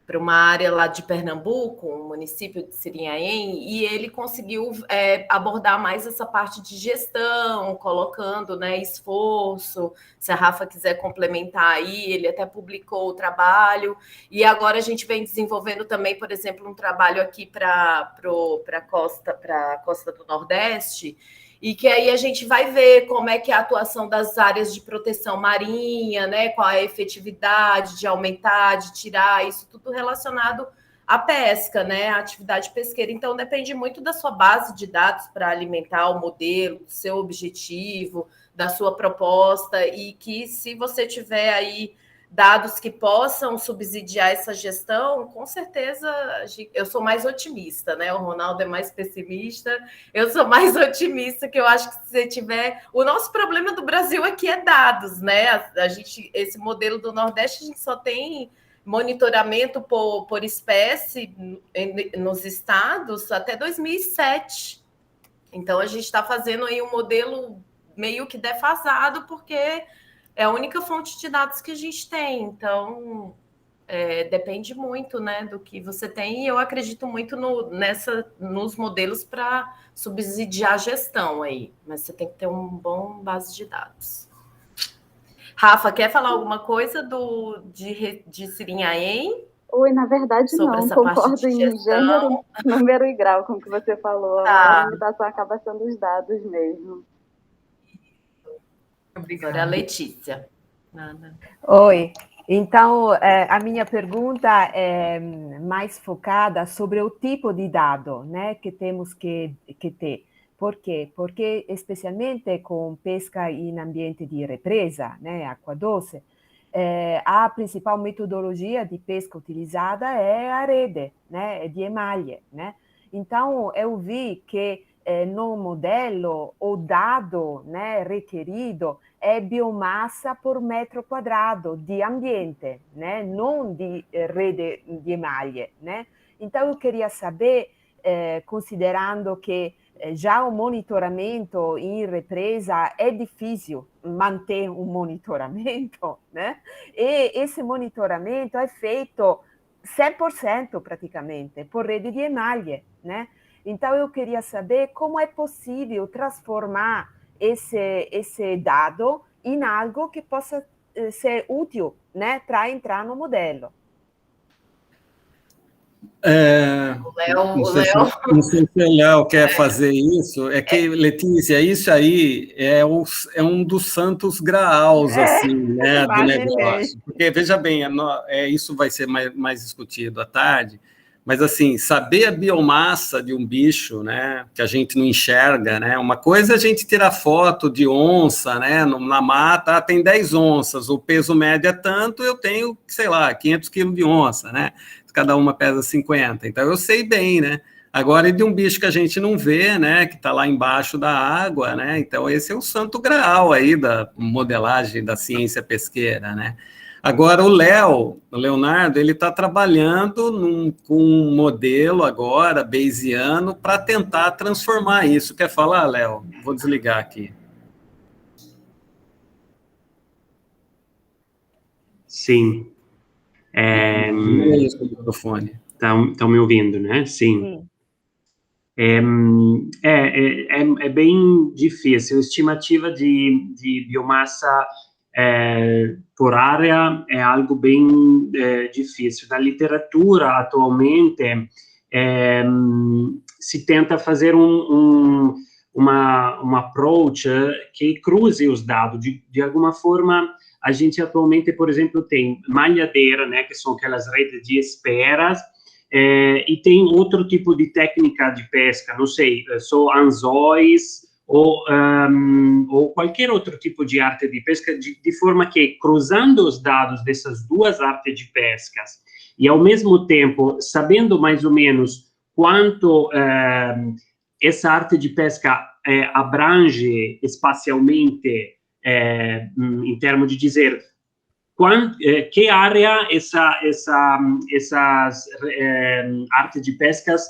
para uma área lá de Pernambuco, um município de Sirinhaém, e ele conseguiu abordar mais essa parte de gestão, colocando, né, esforço. Se a Rafa quiser complementar aí, ele até publicou o trabalho, e agora a gente vem desenvolvendo também, por exemplo, um trabalho aqui para a costa do Nordeste, e que aí a gente vai ver como é que é a atuação das áreas de proteção marinha, né? Qual é a efetividade de aumentar, de tirar, isso tudo relacionado à pesca, né? A atividade pesqueira. Então, depende muito da sua base de dados para alimentar o modelo, do seu objetivo, da sua proposta, e que se você tiver aí dados que possam subsidiar essa gestão, com certeza eu sou mais otimista, né? O Ronaldo é mais pessimista, eu sou mais otimista, que eu acho que se você tiver... O nosso problema do Brasil aqui é dados, né? Esse modelo do Nordeste, a gente só tem monitoramento por espécie nos estados até 2007. Então, a gente está fazendo aí um modelo meio que defasado, porque é a única fonte de dados que a gente tem. Então, depende muito, né, do que você tem, e eu acredito muito nos modelos para subsidiar a gestão aí, mas você tem que ter um bom base de dados. Rafa, quer falar alguma coisa de Sirinhaém? Oi, na verdade não, concordo em gênero, número e grau com o que você falou. A maior limitação acaba sendo os dados mesmo. Obrigada. Letícia. Nada. Oi. Então, a minha pergunta é mais focada sobre o tipo de dado, né, que temos que ter. Por quê? Porque, especialmente com pesca em ambiente de represa, né, água doce, a principal metodologia de pesca utilizada é a rede, né, de emalhe, né? Então, eu vi que no modelo, o dado, né, requerido é biomassa por metro quadrado de ambiente, né, não de rede de emalhe, né? Então, eu queria saber, considerando que já o monitoramento em represa é difícil manter um monitoramento, né? E esse monitoramento é feito 100% praticamente por rede de emalhe, né? Então, eu queria saber como é possível transformar esse dado em algo que possa ser útil, né, para entrar no modelo. Não sei se o Léo quer fazer isso. É que, Letícia, isso aí é um dos santos graus, assim, né, do negócio. Porque, veja bem, isso vai ser mais discutido à tarde, mas, assim, saber a biomassa de um bicho, né, que a gente não enxerga, né, uma coisa é a gente tirar foto de onça, né, na mata, tem 10 onças, o peso médio é tanto, eu tenho, sei lá, 500 quilos de onça, né, cada uma pesa 50, então eu sei bem, né, agora é de um bicho que a gente não vê, né, que está lá embaixo da água, né, então esse é o santo graal aí da modelagem da ciência pesqueira, né. Agora, o Leonardo, ele está trabalhando com um modelo agora, bayesiano, para tentar transformar isso. Quer falar, Léo? Vou desligar aqui. Sim. Isso, o microfone. Estão me ouvindo, né? Sim. É bem difícil. A estimativa de biomassa por área é algo bem difícil. Na literatura, atualmente, se tenta fazer um approach que cruze os dados. De alguma forma, a gente atualmente, por exemplo, tem malhadeira, né, que são aquelas redes de esperas, e tem outro tipo de técnica de pesca, não sei, só anzóis ou qualquer outro tipo de arte de pesca, de forma que, cruzando os dados dessas duas artes de pescas, e ao mesmo tempo sabendo mais ou menos quanto essa arte de pesca abrange espacialmente, em termos de dizer que área essas artes de pescas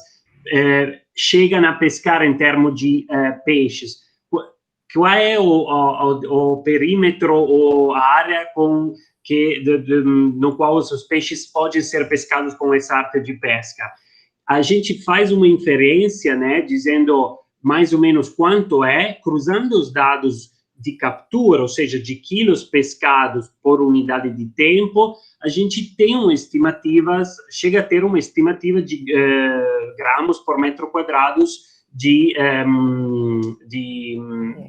chegam a pescar em termos de peixes. Qual é o perímetro ou a área no qual os peixes podem ser pescados com essa arte de pesca? A gente faz uma inferência, né, dizendo mais ou menos quanto cruzando os dados de captura, ou seja, de quilos pescados por unidade de tempo, a gente tem uma estimativa, chega a ter uma estimativa de gramos por metro quadrado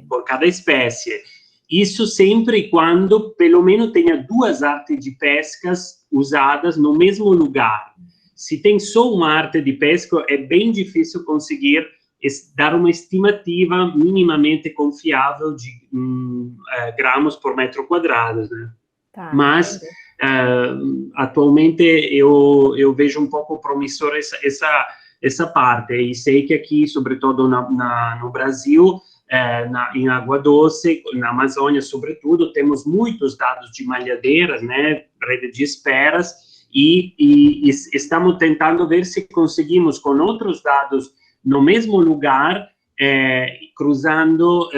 por cada espécie. Isso sempre quando, pelo menos, tenha duas artes de pescas usadas no mesmo lugar. Se tem só uma arte de pesca, é bem difícil conseguir dar uma estimativa minimamente confiável de gramos por metro quadrado, né? Tá, mas, atualmente, eu vejo um pouco promissor essa parte, e sei que aqui, sobretudo no Brasil, em Água Doce, na Amazônia, sobretudo, temos muitos dados de malhadeiras, né, rede de esperas, e estamos tentando ver se conseguimos, com outros dados no mesmo lugar, cruzando,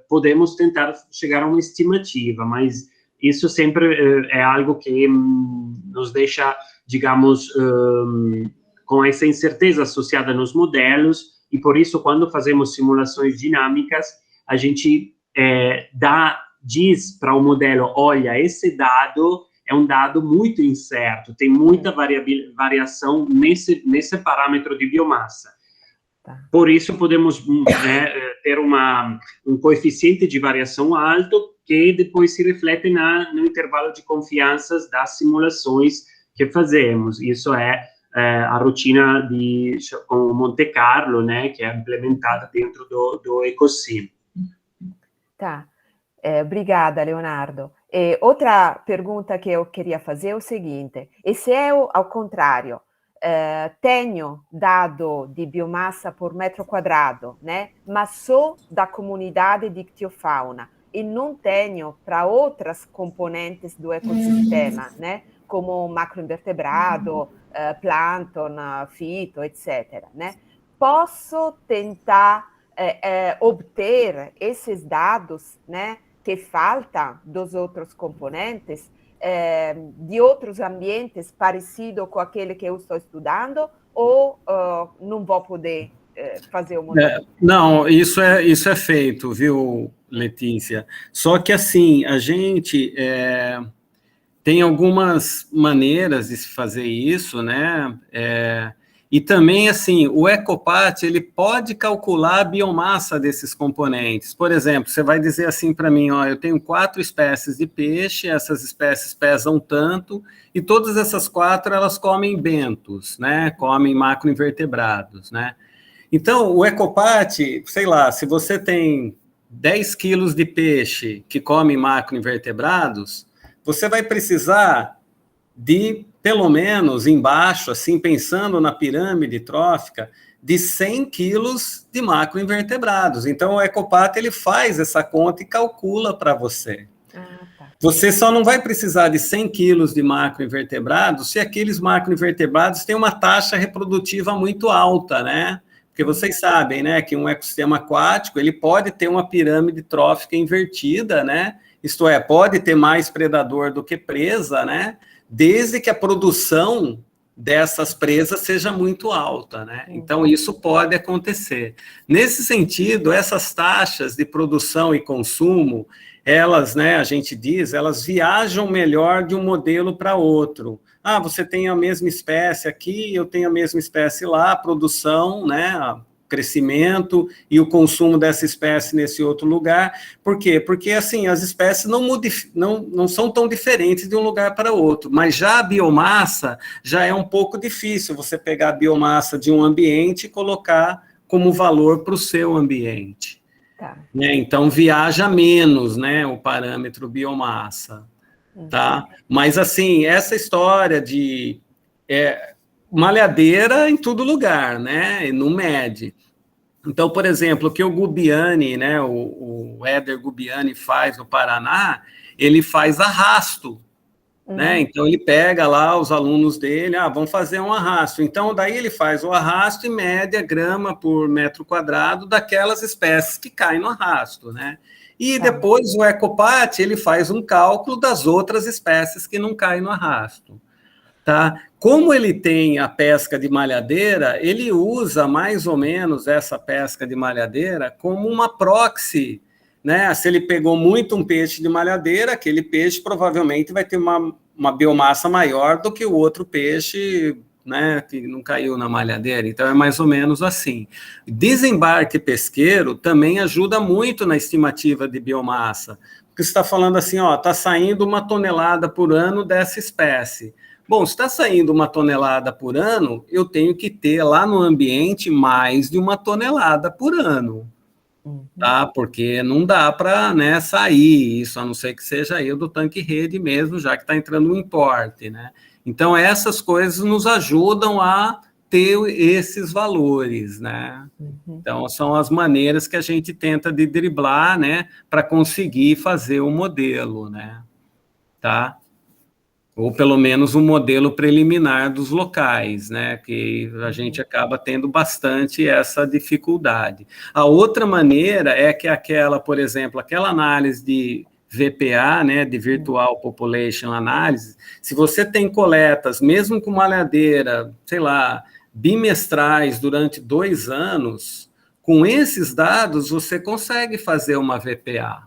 podemos tentar chegar a uma estimativa, mas isso sempre é algo que nos deixa, digamos, com essa incerteza associada nos modelos, e por isso, quando fazemos simulações dinâmicas, a gente diz para o modelo, olha, esse dado é um dado muito incerto, tem muita variação nesse parâmetro de biomassa. Tá. Por isso, podemos ter um coeficiente de variação alto, que depois se reflete no intervalo de confiança das simulações que fazemos. Isso a rotina com Monte Carlo, né, que é implementada dentro do Ecosim. Tá. Obrigada, Leonardo. Outra pergunta que eu queria fazer é o seguinte: e se eu, ao contrário, tenho dado de biomassa por metro quadrado, né, mas só da comunidade de ictiofauna, e não tenho para outras componentes do ecossistema, né, como macroinvertebrado, plâncton, fito, etc., né, posso tentar obter esses dados, né, que faltam dos outros componentes, de outros ambientes parecidos com aquele que eu estou estudando, ou não vou poder fazer o modelo? Não, isso é feito, viu, Letícia? Só que, assim, a gente tem algumas maneiras de se fazer isso, né? E também, assim, o Ecopat, ele pode calcular a biomassa desses componentes. Por exemplo, você vai dizer assim para mim, ó, eu tenho 4 espécies de peixe, essas espécies pesam tanto, e todas essas 4, elas comem bentos, né? Comem macroinvertebrados, né? Então, o Ecopat, sei lá, se você tem 10 quilos de peixe que come macroinvertebrados, você vai precisar de, pelo menos, embaixo, assim, pensando na pirâmide trófica, de 100 quilos de macroinvertebrados. Então, o Ecopat, ele faz essa conta e calcula para você. Tá. Você só não vai precisar de 100 quilos de macroinvertebrados se aqueles macroinvertebrados têm uma taxa reprodutiva muito alta, né? Porque vocês sabem, né, que um ecossistema aquático, ele pode ter uma pirâmide trófica invertida, né? Isto é, pode ter mais predador do que presa, né? Desde que a produção dessas presas seja muito alta, né? Então, isso pode acontecer. Nesse sentido, essas taxas de produção e consumo, elas, né, a gente diz, elas viajam melhor de um modelo para outro. Ah, você tem a mesma espécie aqui, eu tenho a mesma espécie lá, a produção, né, crescimento e o consumo dessa espécie nesse outro lugar. Por quê? Porque, assim, as espécies não são tão diferentes de um lugar para outro, mas já a biomassa já é um pouco difícil você pegar a biomassa de um ambiente e colocar como valor para o seu ambiente. Tá. Né? Então, viaja menos, né, o parâmetro biomassa. Tá? Mas, assim, essa história de malhadeira em todo lugar, né, não mede. Então, por exemplo, o que o Gubiani, né, o Éder Gubiani faz no Paraná, ele faz arrasto, né? Então, ele pega lá os alunos dele, vamos fazer um arrasto. Então, daí ele faz o arrasto e mede a grama por metro quadrado daquelas espécies que caem no arrasto, né? E depois o Ecopat, ele faz um cálculo das outras espécies que não caem no arrasto. Tá? Como ele tem a pesca de malhadeira, ele usa mais ou menos essa pesca de malhadeira como uma proxy, né? Se ele pegou muito um peixe de malhadeira, aquele peixe provavelmente vai ter uma biomassa maior do que o outro peixe, né, que não caiu na malhadeira. Então, é mais ou menos assim. Desembarque pesqueiro também ajuda muito na estimativa de biomassa, porque você está falando assim, está saindo 1 tonelada por ano dessa espécie. Bom, se está saindo 1 tonelada por ano, eu tenho que ter lá no ambiente mais de 1 tonelada por ano, tá? Porque não dá para, né, sair isso, a não ser que seja aí do tanque rede mesmo, já que está entrando um importe, né? Então, essas coisas nos ajudam a ter esses valores, né? Então, são as maneiras que a gente tenta de driblar, né, para conseguir fazer o modelo, né? Tá? Ou pelo menos um modelo preliminar dos locais, né, que a gente acaba tendo bastante essa dificuldade. A outra maneira é que por exemplo, aquela análise de VPA, né, de Virtual Population Analysis, se você tem coletas, mesmo com malhadeira, sei lá, bimestrais durante 2 anos, com esses dados você consegue fazer uma VPA.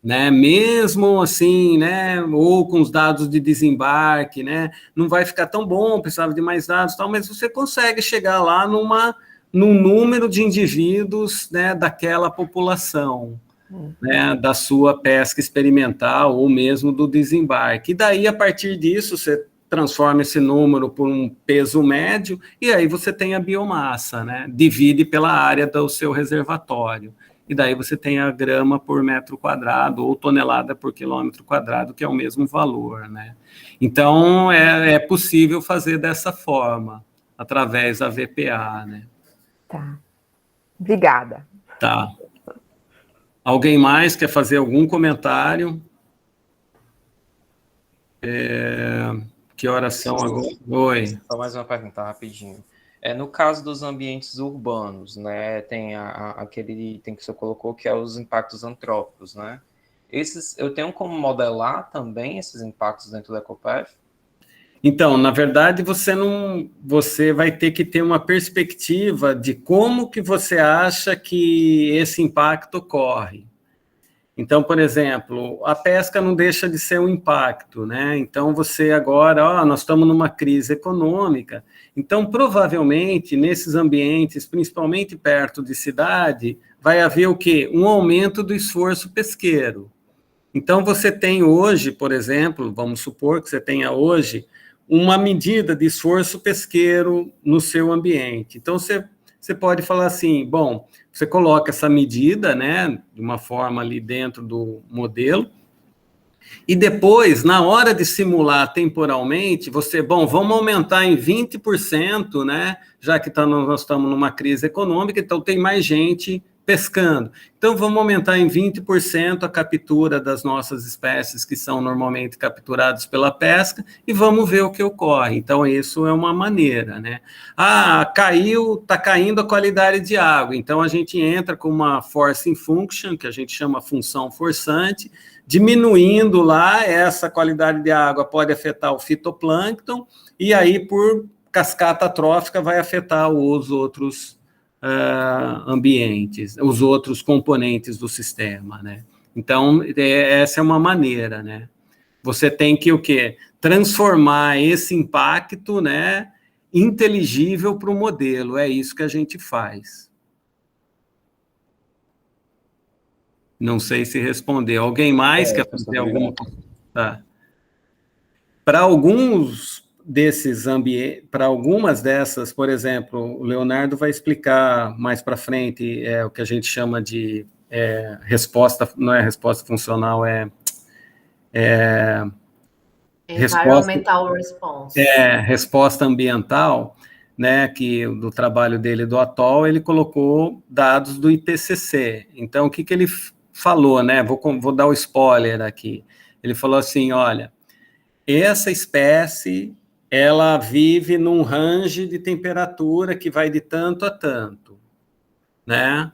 Né, mesmo assim, né, ou com os dados de desembarque, né, não vai ficar tão bom, precisava de mais dados, tal, mas você consegue chegar lá num número de indivíduos, né, daquela população, né, da sua pesca experimental ou mesmo do desembarque. E daí, a partir disso, você transforma esse número por um peso médio e aí você tem a biomassa, né, divide pela área do seu reservatório. E daí você tem a grama por metro quadrado ou tonelada por quilômetro quadrado, que é o mesmo valor, né? Então, é possível fazer dessa forma, através da VPA, né? Tá. Obrigada. Tá. Alguém mais quer fazer algum comentário? Que horas são agora? Oi. Só mais uma pergunta, rapidinho. No caso dos ambientes urbanos, né, tem aquele item que você colocou, que é os impactos antrópicos, né? Eu tenho como modelar também esses impactos dentro do Ecopath? Então, na verdade, você vai ter que ter uma perspectiva de como que você acha que esse impacto ocorre. Então, por exemplo, a pesca não deixa de ser um impacto, né? Então, você agora, nós estamos numa crise econômica, então, provavelmente, nesses ambientes, principalmente perto de cidade, vai haver o quê? Um aumento do esforço pesqueiro. Então, você tem hoje, por exemplo, vamos supor que você tenha hoje uma medida de esforço pesqueiro no seu ambiente. Então, você pode falar assim, bom, você coloca essa medida, né, de uma forma ali dentro do modelo, e depois, na hora de simular temporalmente, vamos aumentar em 20%, né, já que nós estamos numa crise econômica, então tem mais gente pescando. Então, vamos aumentar em 20% a captura das nossas espécies que são normalmente capturadas pela pesca e vamos ver o que ocorre. Então, isso é uma maneira, né? Está caindo a qualidade de água. Então, a gente entra com uma forcing function, que a gente chama função forçante, diminuindo lá essa qualidade de água pode afetar o fitoplâncton e aí, por cascata trófica, vai afetar os outros ambientes, os outros componentes do sistema, né? Então, essa é uma maneira, né? Você tem que o quê? Transformar esse impacto, né, inteligível para o modelo, é isso que a gente faz. Não sei se respondeu. Alguém mais quer fazer alguma coisa? Tá. Para alguns desses ambientes, para algumas dessas, por exemplo, o Leonardo vai explicar mais para frente o que a gente chama de resposta, não é resposta funcional, Environmental response. Resposta ambiental, né, que do trabalho dele do Atoll, ele colocou dados do IPCC. Então, o que ele falou, né, vou dar o spoiler aqui. Ele falou assim, olha, essa espécie, ela vive num range de temperatura que vai de tanto a tanto, né?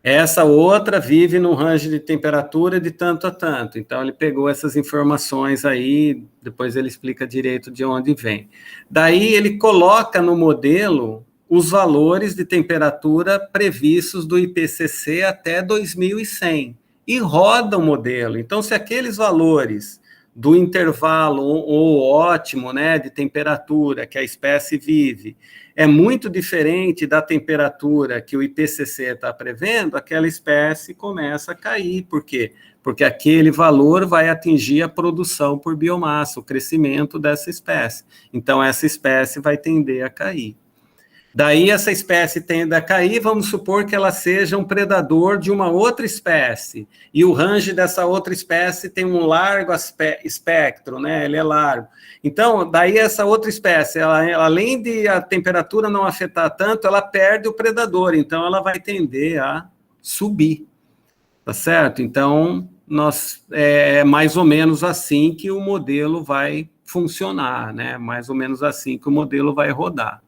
Essa outra vive num range de temperatura de tanto a tanto. Então, ele pegou essas informações aí, depois ele explica direito de onde vem. Daí, ele coloca no modelo os valores de temperatura previstos do IPCC até 2100 e roda o modelo. Então, se aqueles valores do intervalo ou ótimo, né, de temperatura que a espécie vive, é muito diferente da temperatura que o IPCC está prevendo, aquela espécie começa a cair. Por quê? Porque aquele valor vai atingir a produção por biomassa, o crescimento dessa espécie. Então, essa espécie vai tender a cair. Daí, essa espécie tende a cair, vamos supor que ela seja um predador de uma outra espécie, e o range dessa outra espécie tem um largo espectro, né? Ele é largo. Então, daí essa outra espécie, ela, além de a temperatura não afetar tanto, ela perde o predador, então ela vai tender a subir, tá certo? Então, é mais ou menos assim que o modelo vai funcionar, né? Mais ou menos assim que o modelo vai rodar.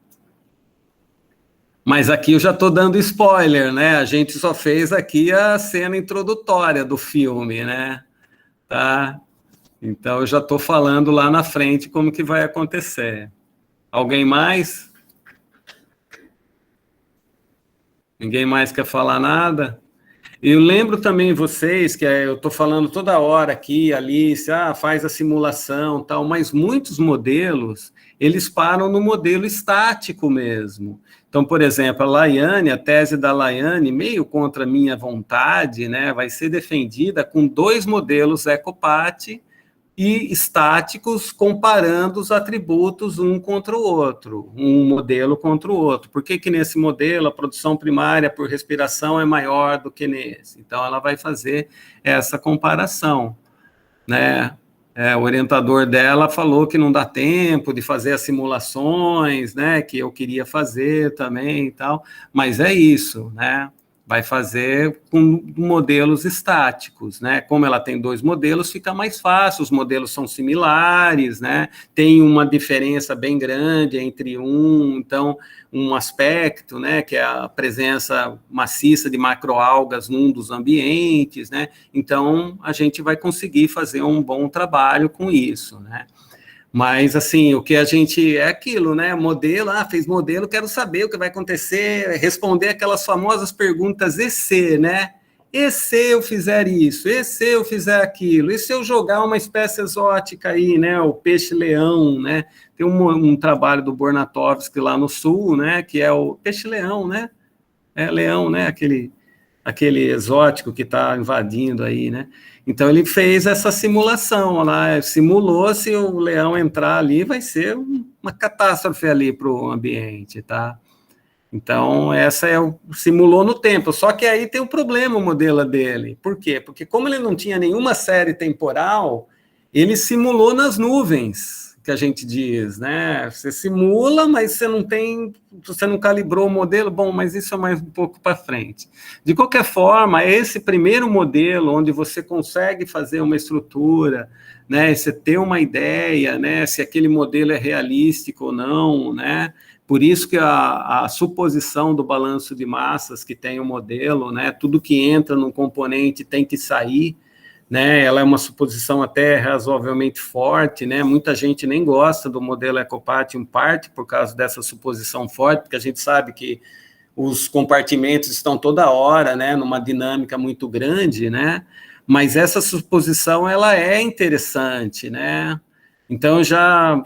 Mas aqui eu já estou dando spoiler, né? A gente só fez aqui a cena introdutória do filme, né? Tá? Então, eu já estou falando lá na frente como que vai acontecer. Alguém mais? Ninguém mais quer falar nada? Eu lembro também vocês que eu estou falando toda hora aqui, Alice, faz a simulação, tal, mas muitos modelos, eles param no modelo estático mesmo. Então, por exemplo, a Laiane, a tese da Laiane, meio contra a minha vontade, né, vai ser defendida com 2 modelos EcoPat e estáticos comparando os atributos um contra o outro, um modelo contra o outro. Por que nesse modelo a produção primária por respiração é maior do que nesse? Então, ela vai fazer essa comparação, né? O orientador dela falou que não dá tempo de fazer as simulações, né, que eu queria fazer também e tal, mas é isso, né? Vai fazer com modelos estáticos, né? Como ela tem 2 modelos, fica mais fácil, os modelos são similares, né? Tem uma diferença bem grande entre então, um aspecto, né, que é a presença maciça de macroalgas num dos ambientes, né? Então, a gente vai conseguir fazer um bom trabalho com isso, né? Mas, assim, o que a gente... É aquilo, né? Modelo, fez modelo, quero saber o que vai acontecer, responder aquelas famosas perguntas e se, né? E se eu fizer isso? E se eu fizer aquilo? E se eu jogar uma espécie exótica aí, né? O peixe-leão, né? Tem um trabalho do Bornatovski lá no sul, né? Que é o peixe-leão, né? É leão, né? Aquele exótico que está invadindo aí, né? Então, ele fez essa simulação lá, simulou se o leão entrar ali, vai ser uma catástrofe ali para o ambiente, tá? Então, simulou no tempo, só que aí tem um problema o modelo dele. Por quê? Porque como ele não tinha nenhuma série temporal, ele simulou nas nuvens, que a gente diz, né? Você simula, mas você não calibrou o modelo, bom, mas isso é mais um pouco para frente. De qualquer forma, esse primeiro modelo, onde você consegue fazer uma estrutura, né? Você ter uma ideia, né? Se aquele modelo é realístico ou não, né? Por isso que a suposição do balanço de massas que tem o modelo, né? Tudo que entra no componente tem que sair, né, ela é uma suposição até razoavelmente forte, né, muita gente nem gosta do modelo EcoPat em parte por causa dessa suposição forte, porque a gente sabe que os compartimentos estão toda hora, né, numa dinâmica muito grande, né, mas essa suposição, ela é interessante, né, então eu já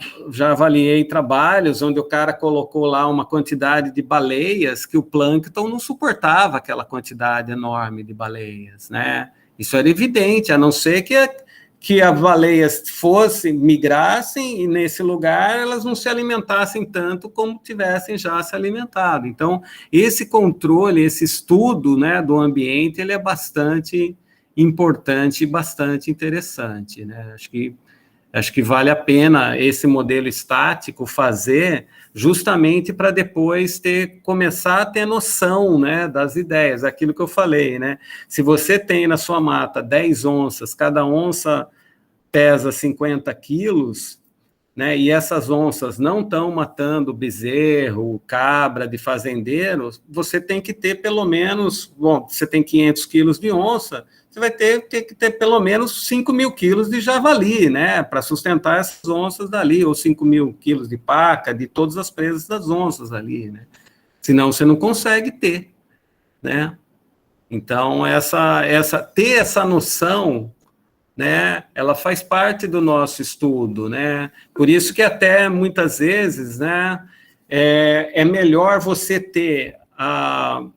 avaliei trabalhos onde o cara colocou lá uma quantidade de baleias que o plâncton não suportava aquela quantidade enorme de baleias, né, Isso era evidente, a não ser que as baleias migrassem, e nesse lugar elas não se alimentassem tanto como tivessem já se alimentado. Então, esse controle, esse estudo, né, do ambiente, ele é bastante importante e bastante interessante, né? Acho que vale a pena esse modelo estático fazer justamente para depois começar a ter noção, né, das ideias, aquilo que eu falei, né? Se você tem na sua mata 10 onças, cada onça pesa 50 quilos, né, e essas onças não estão matando bezerro, cabra de fazendeiro, você tem que ter pelo menos, bom, você tem 500 quilos de onça, você vai ter que ter pelo menos 5.000 quilos de javali, né, para sustentar essas onças dali, ou 5.000 quilos de paca, de todas as presas das onças ali, né, senão você não consegue ter, né. Então, ter essa noção, né, ela faz parte do nosso estudo, né, por isso que até muitas vezes, né, é melhor você ter,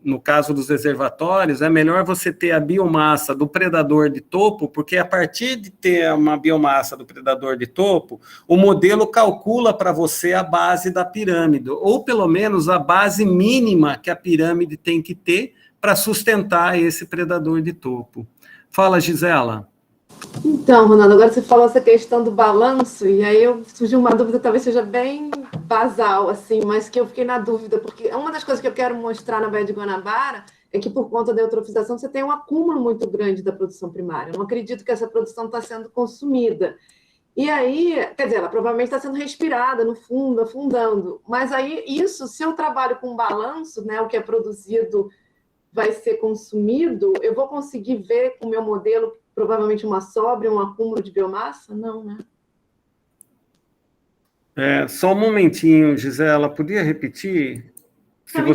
no caso dos reservatórios, é melhor você ter a biomassa do predador de topo, porque a partir de ter uma biomassa do predador de topo, o modelo calcula para você a base da pirâmide, ou pelo menos a base mínima que a pirâmide tem que ter para sustentar esse predador de topo. Fala, Gisela. Então, Ronaldo, agora você falou essa questão do balanço, e aí surgiu uma dúvida, talvez seja bem basal, assim, mas que eu fiquei na dúvida, porque uma das coisas que eu quero mostrar na Baía de Guanabara é que, por conta da eutrofização, você tem um acúmulo muito grande da produção primária. Eu não acredito que essa produção está sendo consumida. E aí, quer dizer, ela provavelmente está sendo respirada no fundo, afundando. Mas aí, isso, se eu trabalho com balanço, né, o que é produzido vai ser consumido, eu vou conseguir ver com o meu modelo provavelmente uma sobra, um acúmulo de biomassa? Não, né? Só um momentinho, Gisela, podia repetir? Então,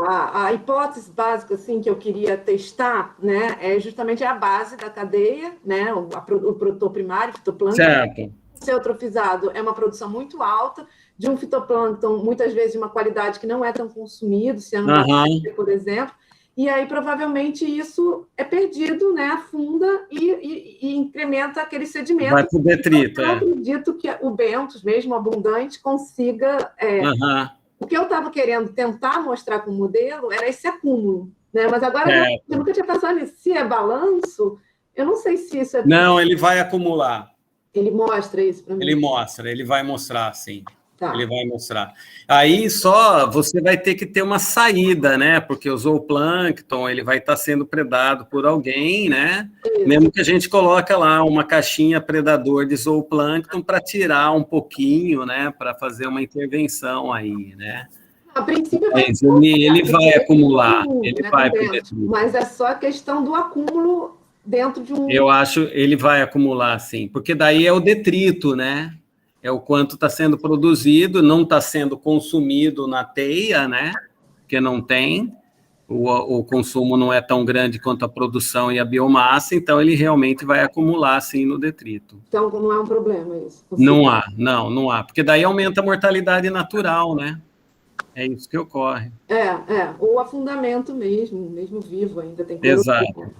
a hipótese básica assim, que eu queria testar, né, é justamente a base da cadeia, né, o produtor primário, o fitoplâncton. Certo. Ser eutrofizado é uma produção muito alta de um fitoplâncton, muitas vezes de uma qualidade que não é tão consumido, se por exemplo. E aí, provavelmente, isso é perdido, né? Afunda e incrementa aquele sedimento. Vai para o detrito, Eu acredito que o bentos, mesmo abundante, consiga... O que eu estava querendo tentar mostrar com o modelo era esse acúmulo, né? Mas agora eu nunca tinha pensado nisso. Se é balanço, eu não sei se isso é... Não, ele vai acumular. Ele mostra isso para mim? Ele vai mostrar, sim. Tá. Ele vai mostrar. Aí só você vai ter que ter uma saída, né? Porque o zooplâncton, ele vai estar sendo predado por alguém, né? Isso. Mesmo que a gente coloque lá uma caixinha predador de zooplâncton para tirar um pouquinho, né? Para fazer uma intervenção aí, né? A princípio ele vai acumular, ele vai poder. Mas é só a questão do acúmulo dentro de um... Eu acho ele vai acumular, sim, porque daí é o detrito, né? É o quanto está sendo produzido, não está sendo consumido na teia, né? Porque não tem, o consumo não é tão grande quanto a produção e a biomassa, então ele realmente vai acumular, sim, no detrito. Então, não é um problema isso? Não há, porque daí aumenta a mortalidade natural, né? É isso que ocorre. O afundamento mesmo vivo ainda tem que... Exato.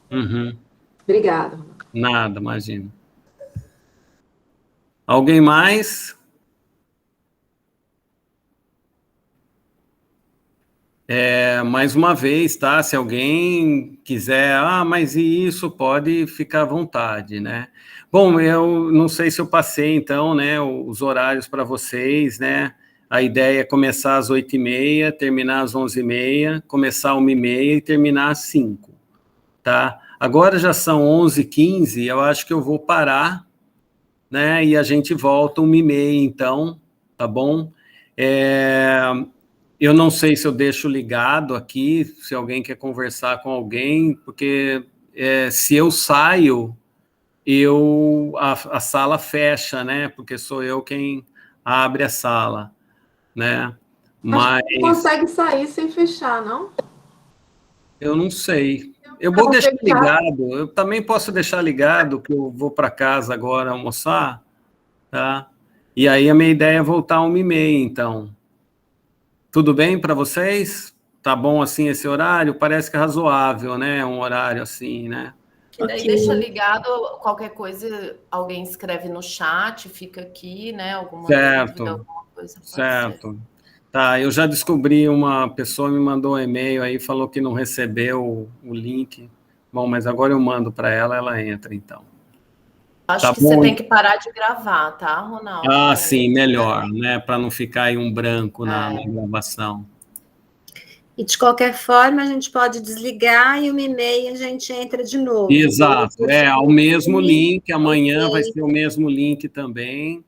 Uhum. Obrigada. Nada, imagina. Alguém mais? Mais uma vez, tá? Se alguém quiser, mas e isso, pode ficar à vontade, né? Bom, eu não sei se eu passei, então, né, os horários para vocês, né? A ideia é começar às 8h30, terminar às 11h30, começar às 1h30 e terminar às 5h, tá? Agora já são 11h15, eu acho que eu vou parar, né, e a gente volta 1h30, então, tá bom? Eu não sei se eu deixo ligado aqui, se alguém quer conversar com alguém, porque se eu saio, a sala fecha, né, porque sou eu quem abre a sala, né? Mas não consegue sair sem fechar, não? Eu não sei. Eu vou deixar ligado, eu também posso deixar ligado, que eu vou para casa agora almoçar, tá? E aí a minha ideia é voltar 1h30, então. Tudo bem para vocês? Tá bom assim esse horário? Parece que é razoável, né? Um horário assim, né? Que daí deixa ligado, qualquer coisa, alguém escreve no chat, fica aqui, né? Alguma dúvida, alguma coisa. Certo. Tá, eu já descobri, uma pessoa me mandou um e-mail aí, falou que não recebeu o link. Bom, mas agora eu mando para ela, ela entra, então. Acho que você tem que parar de gravar, tá, Ronaldo? Ah, sim, melhor, né? Para não ficar aí um branco na gravação. E, de qualquer forma, a gente pode desligar e 1h30 a gente entra de novo. Exato, ao mesmo link, amanhã vai ser o mesmo link também.